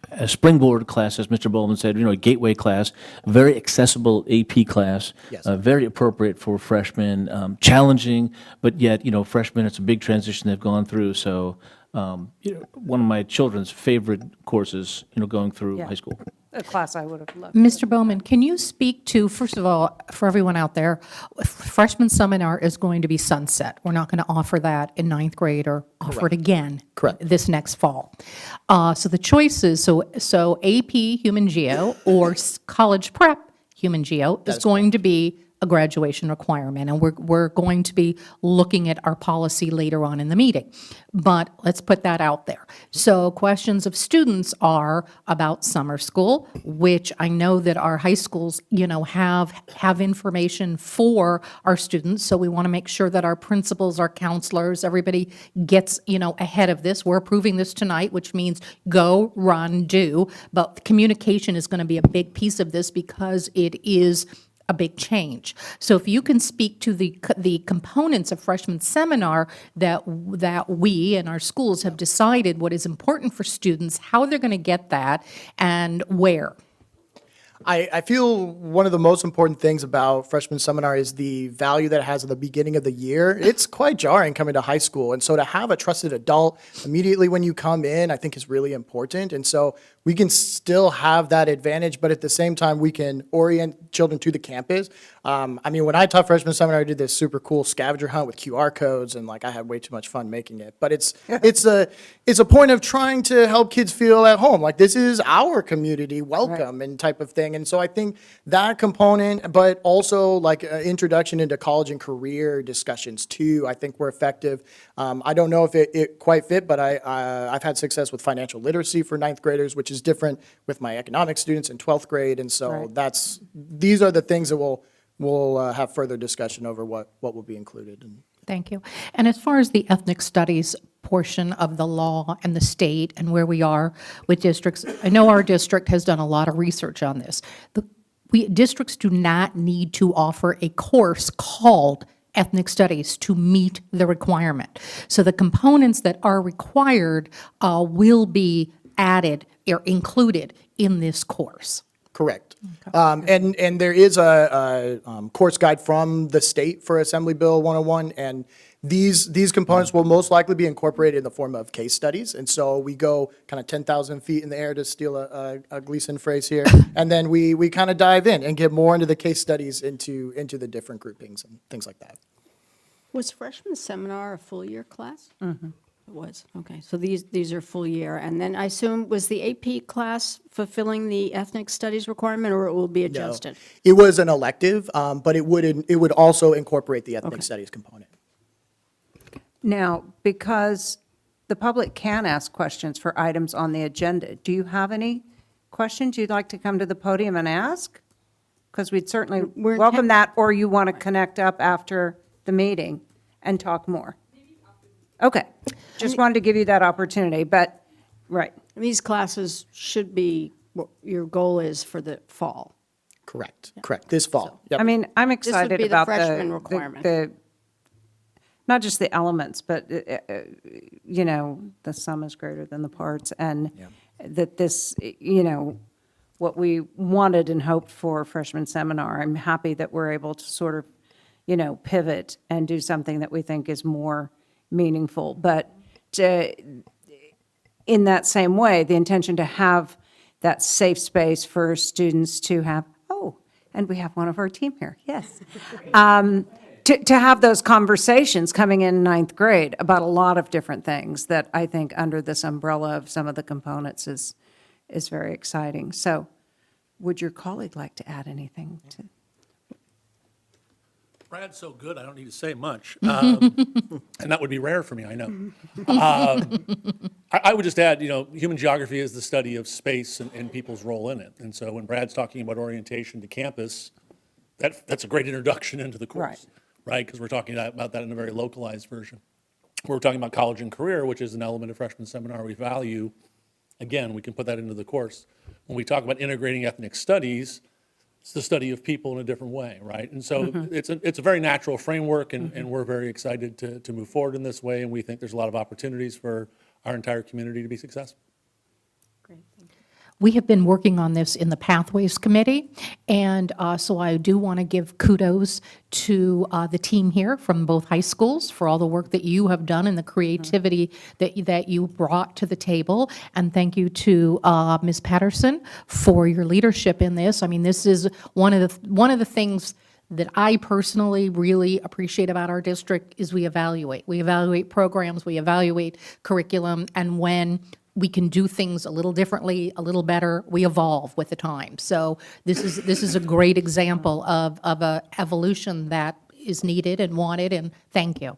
a springboard class, as Mr. Bowman said, a gateway class, very accessible AP class, Yes. very appropriate for freshmen, challenging, but yet, freshmen, it's a big transition they've gone through. So, one of my children's favorite courses, going through Yeah. high school. A class I would have loved. Mr. Bowman, can you speak to, first of all, for everyone out there, freshman seminar is going to be sunset. We're not going to offer that in ninth grade or offer it again this next fall. So the choices, so AP Human Geo or college prep Human Geo is going to be a graduation requirement, and we're going to be looking at our policy later on in the meeting. But let's put that out there. So questions of students are about summer school, which I know that our high schools, have information for our students. So we want to make sure that our principals, our counselors, everybody gets, ahead of this. We're approving this tonight, which means go, run, do. But communication is going to be a big piece of this because it is a big change. So if you can speak to the components of freshman seminar that we and our schools have decided what is important for students, how they're going to get that, and where. I feel one of the most important things about freshman seminar is the value that it has at the beginning of the year. It's quite jarring coming to high school. And so to have a trusted adult immediately when you come in, I think is really important. And so we can still have that advantage, but at the same time, we can orient children to the campus. I mean, when I taught freshman seminar, I did this super cool scavenger hunt with QR codes, and I had way too much fun making it. But it's a point of trying to help kids feel at home. This is our community, welcome, and type of thing. And so I think that component, but also introduction into college and career discussions too, I think were effective. I don't know if it quite fit, but I've had success with financial literacy for ninth graders, which is different with my economics students in 12th grade. And so these are the things that we'll have further discussion over what will be included. Thank you. And as far as the ethnic studies portion of the law and the state and where we are with districts, I know our district has done a lot of research on this. Districts do not need to offer a course called ethnic studies to meet the requirement. So the components that are required will be added or included in this course. Correct. And there is a course guide from the state for Assembly Bill 101, and these components will most likely be incorporated in the form of case studies. And so we go kind of 10,000 feet in the air, to steal a Gleason phrase here, and then we kind of dive in and get more into the case studies into the different groupings and things like that. Was freshman seminar a full year class? Mm-hmm. It was, okay. So these are full year. And then I assume, was the AP class fulfilling the ethnic studies requirement, or it will be adjusted? It was an elective, but it would also incorporate the ethnic studies component. Now, because the public can ask questions for items on the agenda, do you have any questions you'd like to come to the podium and ask? Because we'd certainly welcome that, or you want to connect up after the meeting and talk more. Okay, just wanted to give you that opportunity, but, right. These classes should be what your goal is for the fall. Correct, correct, this fall. Yep. I mean, I'm This would excited be the about freshman requirement. not just the elements, but, you know, the sum is greater than the parts, and that this, you know, what we wanted and hoped for freshman seminar, I'm happy that we're able to sort of, you know, pivot and do something that we think is more meaningful. But in that same way, the intention to have that safe space for students to have, oh, and we have one of our team here, yes. To have those conversations coming in ninth grade about a lot of different things that I think under this umbrella of some of the components is very exciting. So would your colleague like to add anything to? Brad's so good, I don't need to say much. And that would be rare for me, I know. I would just add, you know, human geography is the study of space and people's role in it. And so when Brad's talking about orientation to campus, that's a great introduction into the course, right? Because we're talking about that in a very localized version. We're talking about college and career, which is an element of freshman seminar we value. Again, we can put that into the course. When we talk about integrating ethnic studies, it's the study of people in a different way, right? And so it's a very natural framework, and we're very excited to move forward in this way, and we think there's a lot of opportunities for our entire community to be successful. We have been working on this in the Pathways Committee, and so I do want to give kudos to the team here from both high schools for all the work that you have done and the creativity that you brought to the table. And thank you to Ms. Patterson for your leadership in this. I mean, this is one of the things that I personally really appreciate about our district is we evaluate. We evaluate programs, we evaluate curriculum, and when we can do things a little differently, a little better, we evolve with the time. So this is a great example of a evolution that is needed and wanted, and thank you.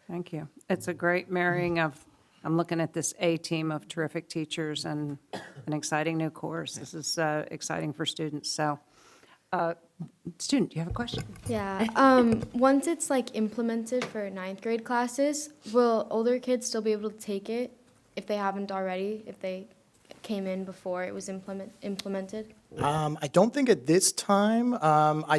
Thank you. It's a great marrying of, I'm looking at this A-team of terrific teachers and an exciting new course. This is exciting for students. So, student, do you have a question? Yeah. Once it's like implemented for ninth grade classes, will older kids still be able to take it if they haven't already, if they came in before it was implemented? I don't think at this time, AP,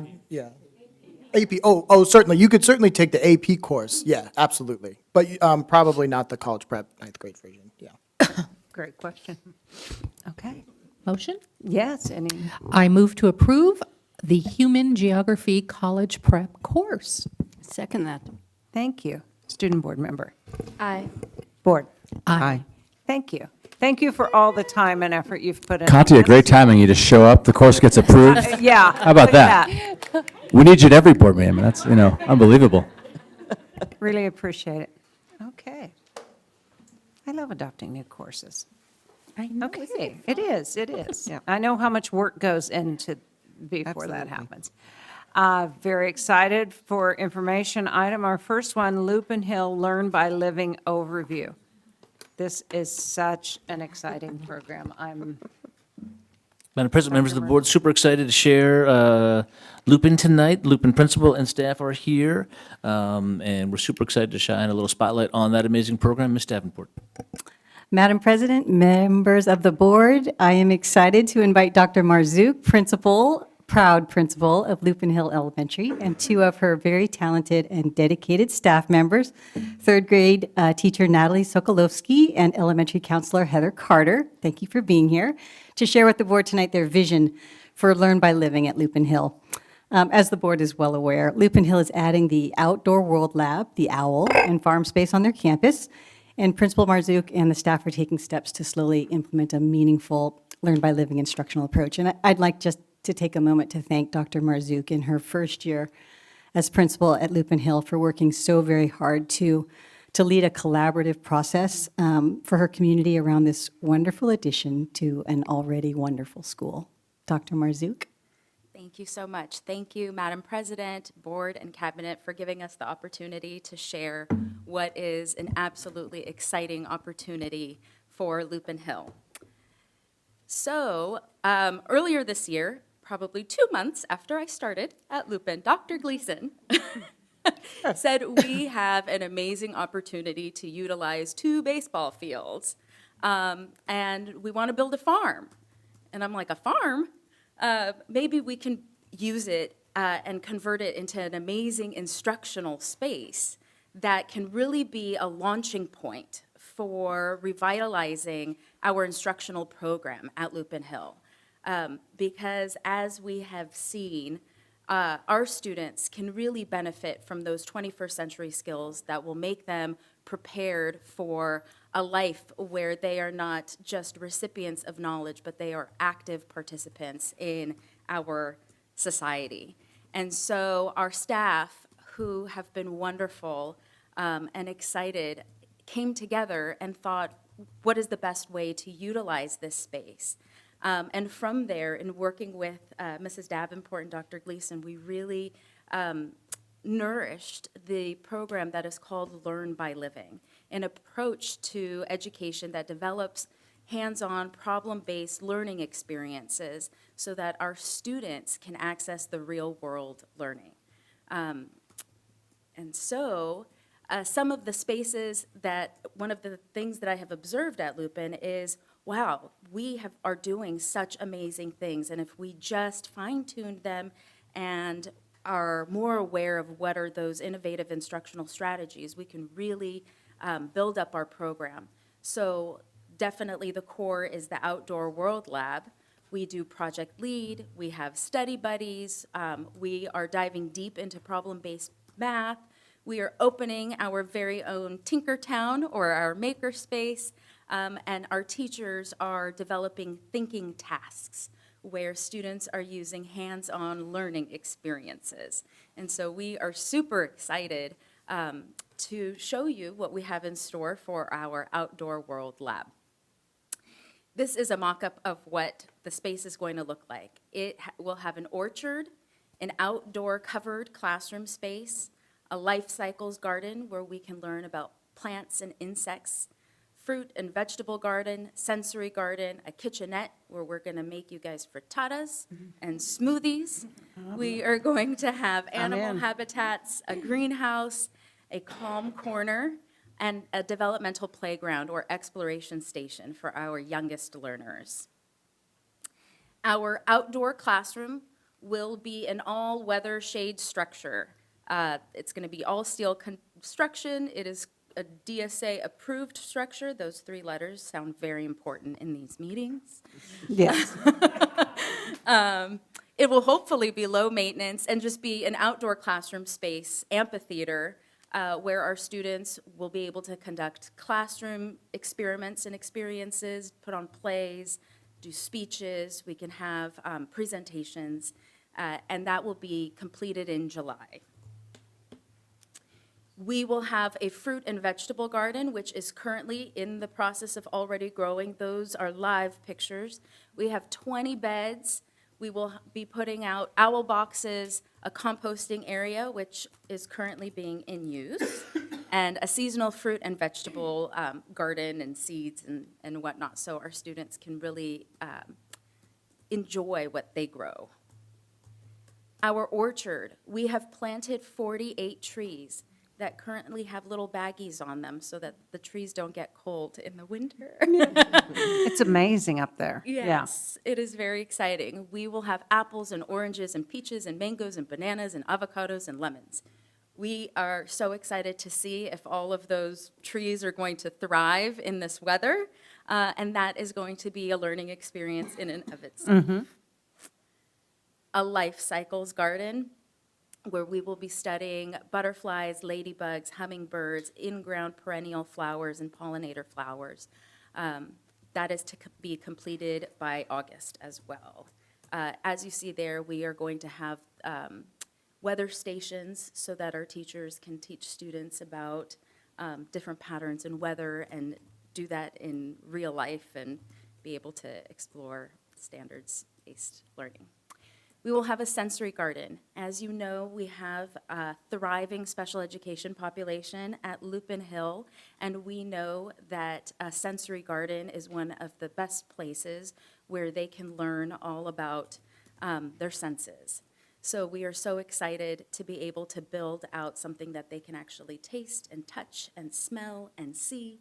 certainly, you could certainly take the AP course, yeah, absolutely. But probably not the college prep ninth grade version, yeah. Great question. Okay. Motion? Yes, any? I move to approve the Human Geography College Prep course. Second that. Thank you. Student board member. Aye. Board. Aye. Thank you. Thank you for all the time and effort you've put in. Katia, great timing. You just show up, the course gets approved. Yeah. How about look at that? We need you at every board meeting. That's, unbelievable. Really appreciate it. Okay. I love adopting new courses. I know. Okay, it is. Yeah. I know how much work goes into before that happens. Very excited for information item. Our first one, Lupin Hill Learn by Living Overview. This is such an exciting program. Madam President, members of the board, super excited to share Lupin tonight. Lupin principal and staff are here, and we're super excited to shine a little spotlight on that amazing program. Ms. Davenport. Madam President, members of the board, I am excited to invite Dr. Marzouk, proud principal of Lupin Hill Elementary, and two of her very talented and dedicated staff members, third grade teacher Natalie Sokolowski and elementary counselor Heather Carter. Thank you for being here to share with the board tonight their vision for Learn by Living at Lupin Hill. As the board is well aware, Lupin Hill is adding the Outdoor World Lab, the OWL, and farm space on their campus, and Principal Marzouk and the staff are taking steps to slowly implement a meaningful Learn by Living instructional approach. And I'd like just to take a moment to thank Dr. Marzouk in her first year as principal at Lupin Hill for working so very hard to lead a collaborative process for her community around this wonderful addition to an already wonderful school. Dr. Marzouk? Thank you so much. Thank you, Madam President, Board, and Cabinet for giving us the opportunity to share what is an absolutely exciting opportunity for Lupin Hill. So earlier this year, probably 2 months after I started at Lupin, Dr. Gleason said we have an amazing opportunity to utilize 2 baseball fields, and we want to build a farm. And I'm like, a farm? Maybe we can use it and convert it into an amazing instructional space that can really be a launching point for revitalizing our instructional program at Lupin Hill. Because as we have seen, our students can really benefit from those 21st century skills that will make them prepared for a life where they are not just recipients of knowledge, but they are active participants in our society. And so our staff, who have been wonderful and excited, came together and thought, what is the best way to utilize this space? And from there, in working with Mrs. Davenport and Dr. Gleason, we really nourished the program that is called Learn by Living, an approach to education that develops hands-on, problem-based learning experiences so that our students can access the real-world learning. And so some of the spaces one of the things that I have observed at Lupin is, wow, we are doing such amazing things, and if we just fine-tuned them and are more aware of what are those innovative instructional strategies, we can really build up our program. So definitely the core is the Outdoor World Lab. We do Project Lead, we have study buddies, we are diving deep into problem-based math, we are opening our very own Tinkertown or our makerspace, and our teachers are developing thinking tasks where students are using hands-on learning experiences. And so we are super excited to show you what we have in store for our Outdoor World Lab. This is a mock-up of what the space is going to look like. It will have an orchard, an outdoor covered classroom space, a life cycles garden where we can learn about plants and insects, fruit and vegetable garden, sensory garden, a kitchenette where we're going to make you guys frittatas and smoothies. We are going to have animal habitats, a greenhouse, a calm corner, and a developmental playground or exploration station for our youngest learners. Our outdoor classroom will be an all-weather shade structure. It's going to be all steel construction. It is a DSA-approved structure. Those 3 letters sound very important in these meetings. Yes. It will hopefully be low maintenance and just be an outdoor classroom space, amphitheater, where our students will be able to conduct classroom experiments and experiences, put on plays, do speeches. We can have presentations, and that will be completed in July. We will have a fruit and vegetable garden, which is currently in the process of already growing. Those are live pictures. We have 20 beds. We will be putting out owl boxes, a composting area, which is currently being in use, and a seasonal fruit and vegetable garden and seeds and whatnot, so our students can really enjoy what they grow. Our orchard, we have planted 48 trees that currently have little baggies on them so that the trees don't get cold in the winter. It's amazing up there. Yes, it is very exciting. We will have apples and oranges and peaches and mangoes and bananas and avocados and lemons. We are so excited to see if all of those trees are going to thrive in this weather, and that is going to be a learning experience in and of itself. A life cycles garden, where we will be studying butterflies, ladybugs, hummingbirds, in-ground perennial flowers, and pollinator flowers. That is to be completed by August as well. As you see there, we are going to have weather stations so that our teachers can teach students about different patterns in weather and do that in real life and be able to explore standards-based learning. We will have a sensory garden. As you know, we have a thriving special education population at Lupin Hill, and we know that a sensory garden is one of the best places where they can learn all about their senses. So we are so excited to be able to build out something that they can actually taste and touch and smell and see.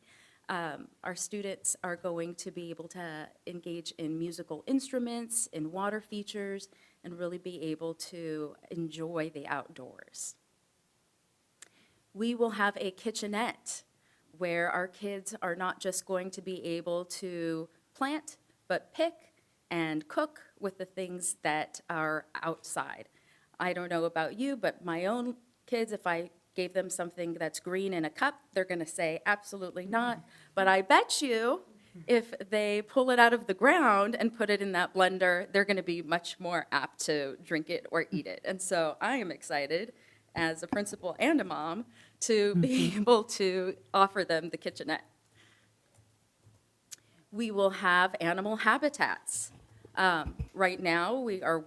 Our students are going to be able to engage in musical instruments, in water features, and really be able to enjoy the outdoors. We will have a kitchenette where our kids are not just going to be able to plant, but pick and cook with the things that are outside. I don't know about you, but my own kids, if I gave them something that's green in a cup, they're going to say absolutely not. But I bet you if they pull it out of the ground and put it in that blender, they're going to be much more apt to drink it or eat it. And so I am excited as a principal and a mom to be able to offer them the kitchenette. We will have animal habitats. Right now, we're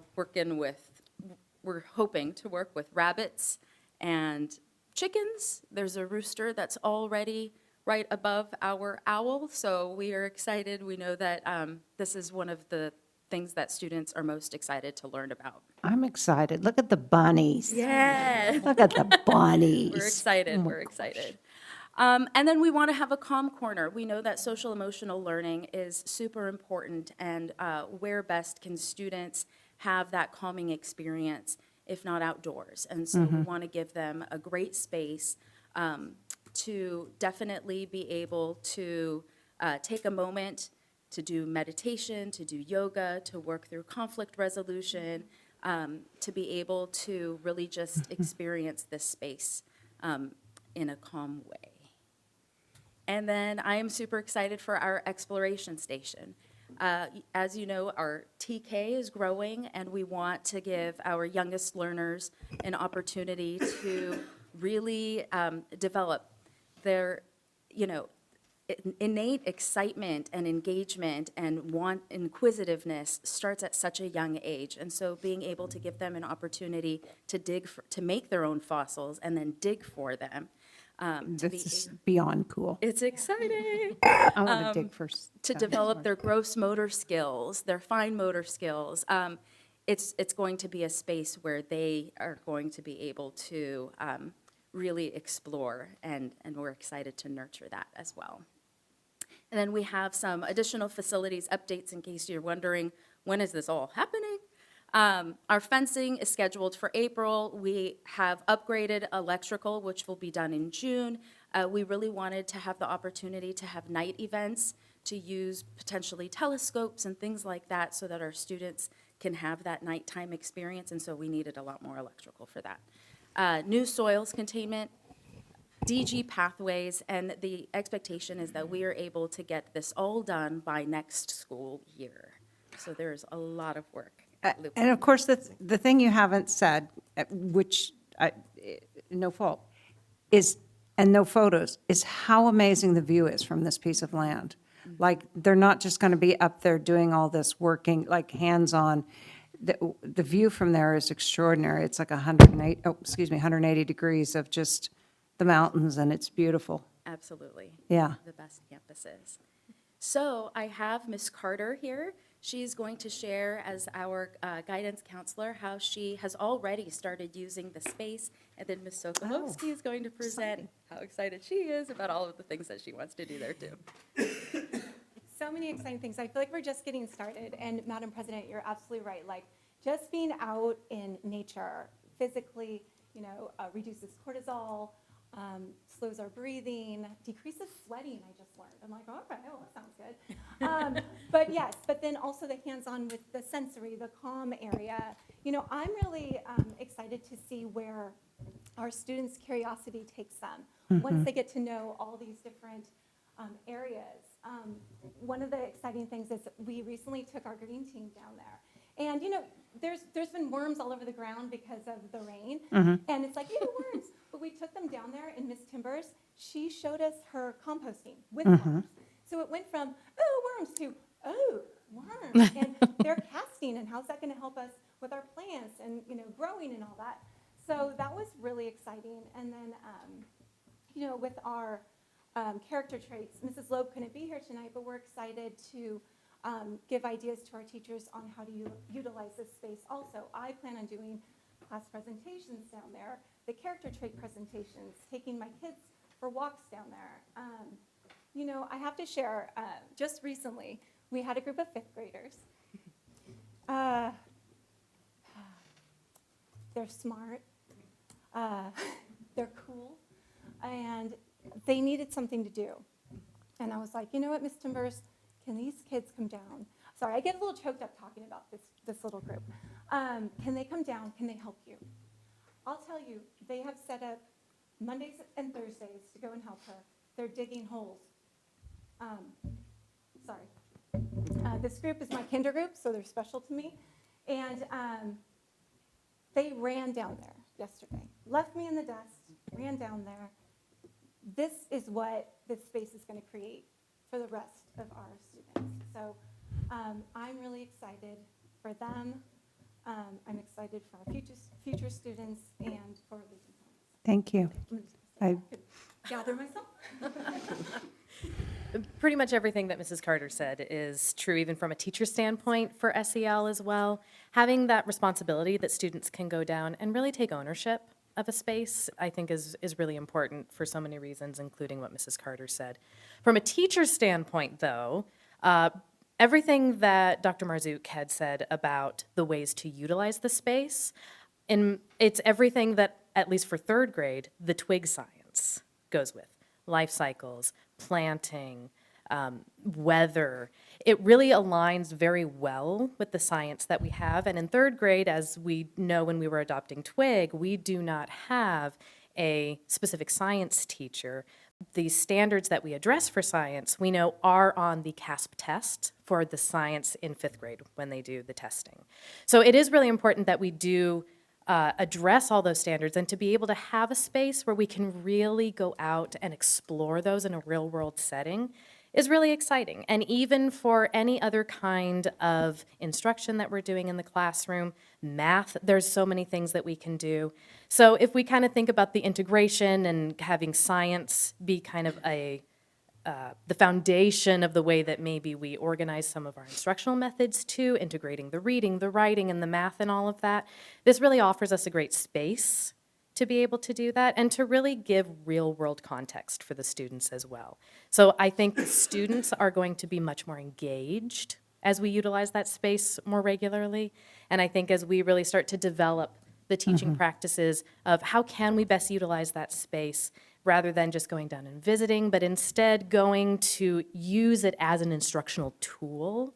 hoping to work with rabbits and chickens. There's a rooster that's already right above our owl, so we are excited. We know that this is one of the things that students are most excited to learn about. I'm excited. Look at the bunnies. Yeah. Look at the bunnies. We're excited. Oh my We're excited. And then we want to have a calm corner. We know that social emotional learning is super important, and where best can students have that calming experience if not outdoors? And so we want to give them a great space to definitely be able to take a moment to do meditation, to do yoga, to work through conflict resolution, to be able to really just experience this space in a calm way. And then I am super excited for our exploration station. As you know, our TK is growing, and we want to give our youngest learners an opportunity to really develop their, innate excitement and engagement and inquisitiveness starts at such a young age. And so being able to give them an opportunity to make their own fossils and then dig for them. This is beyond cool. It's exciting. I want to dig first. To develop their gross motor skills, their fine motor skills. It's going to be a space where they are going to be able to really explore, and we're excited to nurture that as well. And then we have some additional facilities updates in case you're wondering, when is this all happening? Our fencing is scheduled for April. We have upgraded electrical, which will be done in June. We really wanted to have the opportunity to have night events, to use potentially telescopes and things like that so that our students can have that nighttime experience, and so we needed a lot more electrical for that. New soils containment, DG pathways, and the expectation is that we are able to get this all done by next school year. So there's a lot of work. And of course, the thing you haven't said, which, no fault, is, and no photos, is how amazing the view is from this piece of land. Like, they're not just going to be up there doing all this working, like, hands-on. The view from there is extraordinary. It's like 180 degrees of just the mountains, and it's beautiful. Absolutely. Yeah. The best campuses. So I have Ms. Carter here. She's going to share as our guidance counselor how she has already started using the space, and then Ms. Sokolowski is going to present how excited she is about all of the things that she wants to do there too. So many exciting things. I feel like we're just getting started, and Madam President, you're absolutely right. Like, just being out in nature physically, reduces cortisol, slows our breathing, decreases sweating, I just learned. I'm like, okay, well, that sounds good. But yes, but then also the hands-on with the sensory, the calm area. I'm really excited to see where our students' curiosity takes them once they get to know all these different areas. One of the exciting things is we recently took our green team down there. And, there's been worms all over the ground because of the rain. Mhm. And it's like, ew, worms. But we took them down there, and Miss Timbers, she showed us her composting with worms. So it went from, oh, worms to, oh, worms. And they're casting, and how's that going to help us with our plants and, growing and all that. So that was really exciting. And then, with our character traits, Mrs. Loeb couldn't be here tonight, but we're excited to give ideas to our teachers on how to utilize this space also. I plan on doing class presentations down there, the character trait presentations, taking my kids for walks down there. I have to share, just recently, we had a group of fifth graders. They're smart, they're cool, and they needed something to do. And I was like, you know what, Miss Timbers, can these kids come down? Sorry, I get a little choked up talking about this little group. Can they come down? Can they help you? I'll tell you, they have set up Mondays and Thursdays to go and help her. They're digging holes. This group is my kinder group, so they're special to me. And they ran down there yesterday, left me in the dust, ran down there. This is what this space is going to create for the rest of our students. So I'm really excited for them. I'm excited for our future students and for Luton Hills. Thank you. I Gather myself. Pretty much everything that Mrs. Carter said is true, even from a teacher standpoint for SEL as well. Having that responsibility that students can go down and really take ownership of a space, I think is really important for so many reasons, including what Mrs. Carter said. From a teacher standpoint, though, everything that Dr. Marzouk had said about the ways to utilize the space, and it's everything that, at least for third grade, the twig science goes with. Life cycles, planting, weather. It really aligns very well with the science that we have. And in third grade, as we know when we were adopting TWIG, we do not have a specific science teacher. The standards that we address for science, we know are on the CASP test for the science in fifth grade when they do the testing. So it is really important that we do address all those standards and to be able to have a space where we can really go out and explore those in a real world setting is really exciting. And even for any other kind of instruction that we're doing in the classroom, math, there's so many things that we can do. So if we kind of think about the integration and having science be kind of the foundation of the way that maybe we organize some of our instructional methods too, integrating the reading, the writing, and the math and all of that, this really offers us a great space to be able to do that and to really give real-world context for the students as well. So I think the students are going to be much more engaged as we utilize that space more regularly, and I think as we really start to develop the teaching practices of how can we best utilize that space rather than just going down and visiting, but instead going to use it as an instructional tool,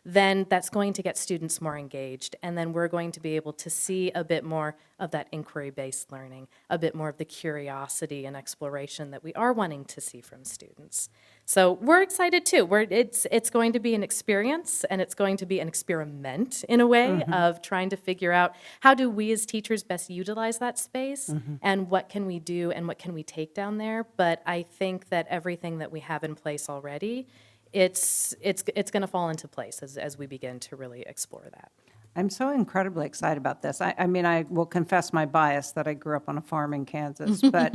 then that's going to get students more engaged. And then we're going to be able to see a bit more of that inquiry-based learning, a bit more of the curiosity and exploration that we are wanting to see from students. So we're excited too. It's going to be an experience, and it's going to be an experiment in a way of trying to figure out how do we as teachers best utilize that space and what can we do and what can we take down there. But I think that everything that we have in place already, it's going to fall into place as we begin to really explore that. I'm so incredibly excited about this. I mean, I will confess my bias that I grew up on a farm in Kansas, but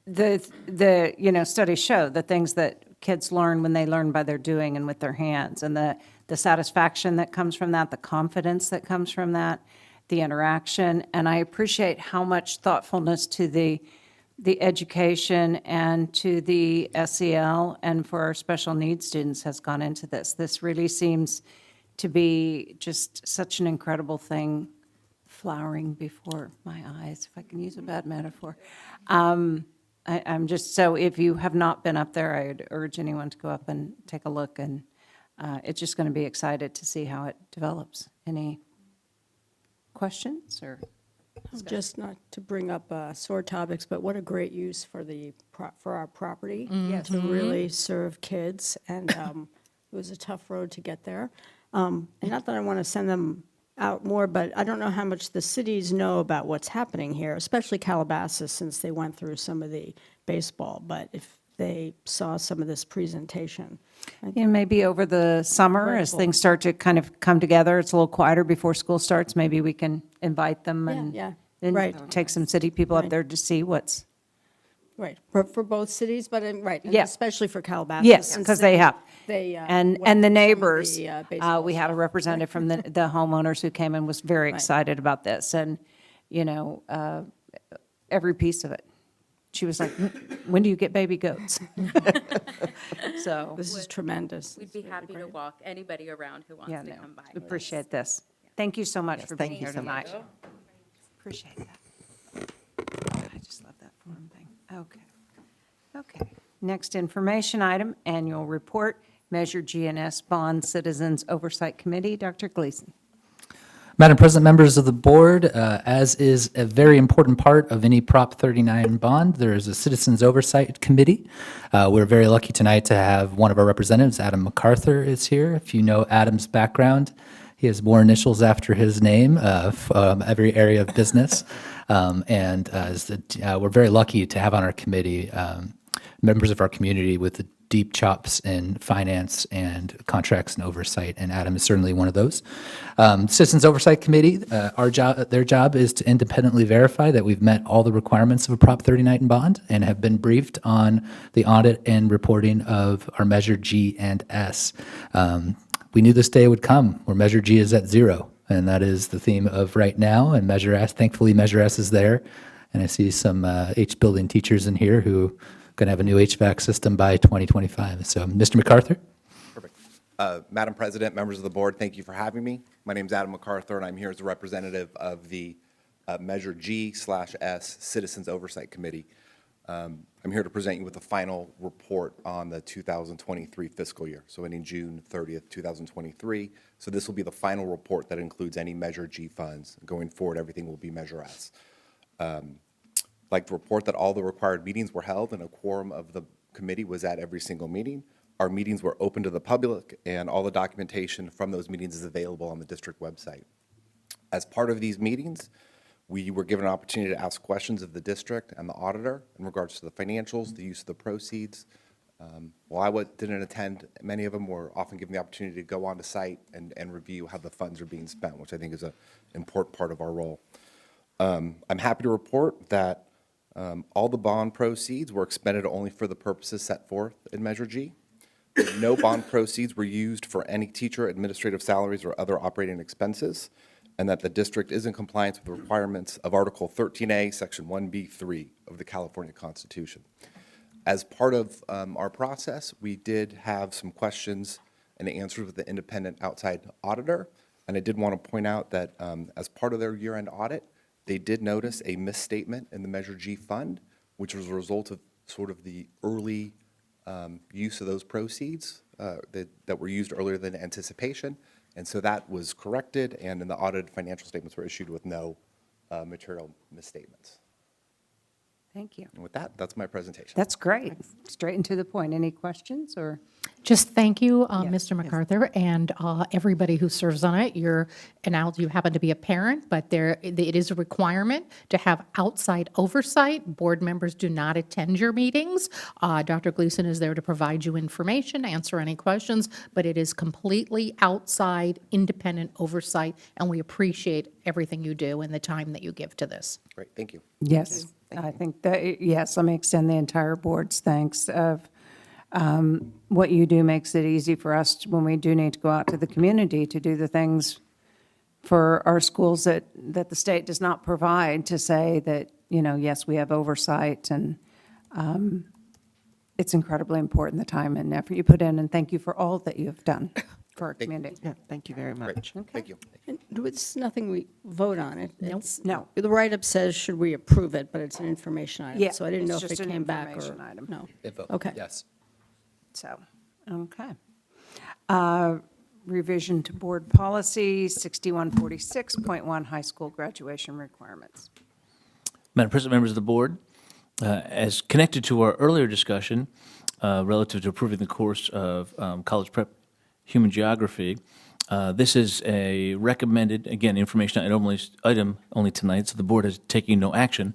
the studies show the things that kids learn when they learn by their doing and with their hands, and the satisfaction that comes from that, the confidence that comes from that, the interaction, and I appreciate how much thoughtfulness to the education and to the SEL and for our special needs students has gone into this. This really seems to be just such an incredible thing flowering before my eyes, if I can use a bad metaphor. I'm just, so if you have not been up there, I would urge anyone to go up and take a look, and it's just going to be excited to see how it develops. Any questions or? Just not to bring up sore topics, but what a great use for our property to really serve kids. And it was a tough road to get there. And not that I want to send them out more, but I don't know how much the cities know about what's happening here, especially Calabasas, since they went through some of the baseball, but if they saw some of this presentation. Maybe over the summer, as Wonderful. things start to kind of come together, it's a little quieter before school starts, maybe we can invite them Yeah, and right. take some city people up Right. there to see what's, Right, for both cities, but, right, and Yeah. especially for Calabasas. yes, since because they have. They, And went the through some of neighbors, the, baseball we had a stuff. representative from the homeowners who came and was very excited about this, and, every piece of it. She was like, when do you get baby goats? So, This is tremendous. We'd be happy to walk anybody around who wants yeah, to no, come by. appreciate this. Thank you so much for being thank you here so much. tonight. Appreciate that. I just love that form thing. Okay. Okay. Next information item, annual report, Measure GNS Bond Citizens Oversight Committee. Dr. Gleason. Madam President, members of the board, as is a very important part of any Prop 39 bond, there is a Citizens Oversight Committee. We're very lucky tonight to have one of our representatives, Adam MacArthur, is here. If you know Adam's background, he has more initials after his name from every area of business. We're very lucky to have on our committee members of our community with the deep chops in finance and contracts and oversight, and Adam is certainly one of those. Citizens Oversight Committee, their job is to independently verify that we've met all the requirements of a Prop 39 bond and have been briefed on the audit and reporting of our Measure G and S. We knew this day would come where Measure G is at 0, and that is the theme of right now, and Measure S, thankfully Measure S is there, and I see some H building teachers in here who going to have a new HVAC system by 2025. So, Mr. MacArthur? Perfect. Madam President, members of the board, thank you for having me. My name is Adam MacArthur, and I'm here as a representative of the Measure G/S Citizens Oversight Committee. I'm here to present you with the final report on the 2023 fiscal year, so ending June 30th, 2023. So this will be the final report that includes any Measure G funds. Going forward, everything will be Measure S. I'd like to report that all the required meetings were held and a quorum of the committee was at every single meeting. Our meetings were open to the public and all the documentation from those meetings is available on the district website. As part of these meetings, we were given an opportunity to ask questions of the district and the auditor in regards to the financials, the use of the proceeds. While I didn't attend, many of them were often given the opportunity to go onto site and review how the funds are being spent, which I think is an important part of our role. I'm happy to report that all the bond proceeds were expended only for the purposes set forth in Measure G. No bond proceeds were used for any teacher administrative salaries or other operating expenses, and that the district is in compliance with the requirements of Article 13A, Section 1B3 of the California Constitution. As part of our process, we did have some questions and answers with the independent outside auditor, and I did want to point out that as part of their year-end audit, they did notice a misstatement in the Measure G fund, which was a result of sort of the early use of those proceeds that were used earlier than anticipation. And so that was corrected, and in the audited financial statements were issued with no material misstatements. Thank you. And with that, that's my presentation. That's great. Straight and to the point. Any questions or? Just thank you, Yes, Mr. MacArthur, and everybody who serves on it. You happen to be a parent, but it is a requirement to have outside oversight. Board members do not attend your meetings. Dr. Gleason is there to provide you information, answer any questions, but it is completely outside, independent oversight, and we appreciate everything you do and the time that you give to this. Great, thank you. Yes, I think that, yes, let me extend the entire board's thanks of what you do makes it easy for us when we do need to go out to the community to do the things for our schools that the state does not provide, to say that, yes, we have oversight, and it's incredibly important, the time and effort you put in, and thank you for all that you have done for our community. Yeah, thank you very much. Thank you. And it's nothing we vote on it. Nope. It's- No. The write-up says, should we approve it, but it's an information item. Yeah, So I didn't know it's if just it an came back or, information item. no. Okay. Yes. So, okay. Revision to board policy 6146.1, high school graduation requirements. Madam President, members of the board, as connected to our earlier discussion relative to approving the course of college prep human geography, This is a recommended, again, information item only tonight, so the board is taking no action.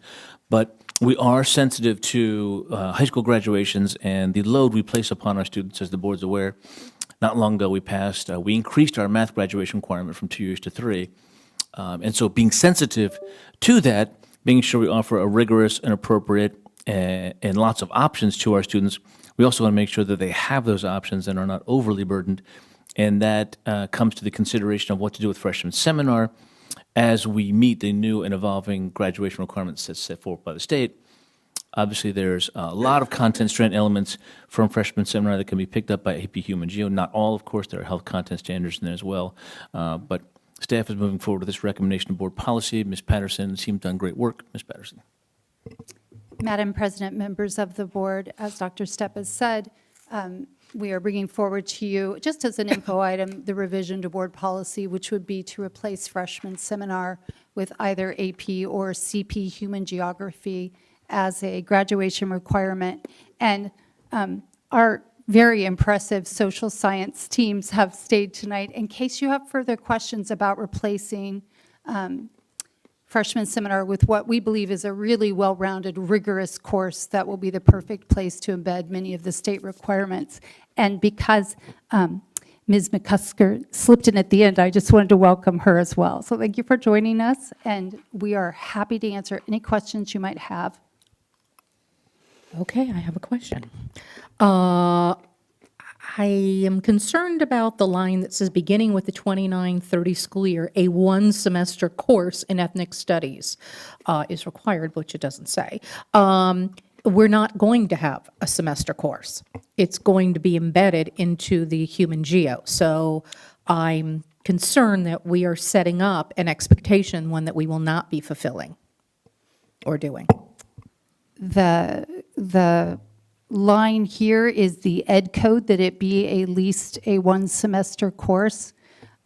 But we are sensitive to high school graduations and the load we place upon our students, as the board's aware. Not long ago, we increased our math graduation requirement from 2 years to 3. And so being sensitive to that, making sure we offer a rigorous and appropriate and lots of options to our students, we also want to make sure that they have those options and are not overly burdened. And that comes to the consideration of what to do with freshman seminar as we meet the new and evolving graduation requirements that's set forth by the state. Obviously, there's a lot of content strand elements from freshman seminar that can be picked up by AP Human Geo. Not all, of course, there are health content standards in there as well. But staff is moving forward with this recommendation of board policy. Ms. Patterson and the team have done great work. Ms. Patterson. Madam President, members of the board, as Dr. Stepp has said, we are bringing forward to you, just as an info item, the revision to board policy, which would be to replace freshman seminar with either AP or CP Human Geography as a graduation requirement. And our very impressive social science teams have stayed tonight. In case you have further questions about replacing freshman seminar with what we believe is a really well-rounded, rigorous course that will be the perfect place to embed many of the state requirements. And because Ms. McCusker slipped in at the end, I just wanted to welcome her as well. So thank you for joining us, and we are happy to answer any questions you might have. Okay, I have a question. I am concerned about the line that says, beginning with the 29-30 school year, a one-semester course in ethnic studies is required, which it doesn't say. We're not going to have a semester course. It's going to be embedded into the human geo. So I'm concerned that we are setting up an expectation, one that we will not be fulfilling or doing. The line here is the ed code, that it be at least a one-semester course.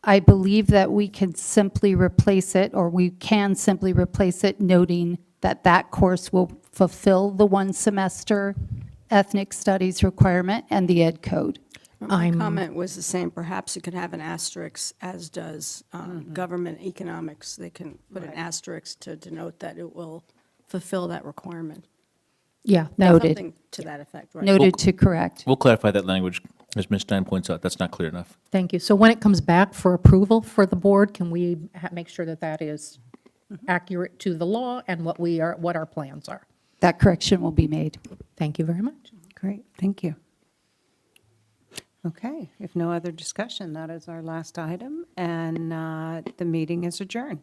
I believe that we can simply replace it, or we can simply replace it, noting that that course will fulfill the one-semester ethnic studies requirement and the ed code. My comment was the same. Perhaps it could have an asterisk, as does government economics. They can put an asterisk to denote that it will fulfill that requirement. Yeah, noted. Something to that effect, right? Noted to correct. We'll clarify that language. As Ms. Stein points out, that's not clear enough. Thank you. So when it comes back for approval for the board, can we make sure that that is accurate to the law and what our plans are? That correction will be made. Thank you very much. Great, thank you. Okay, if no other discussion, that is our last item, and the meeting is adjourned.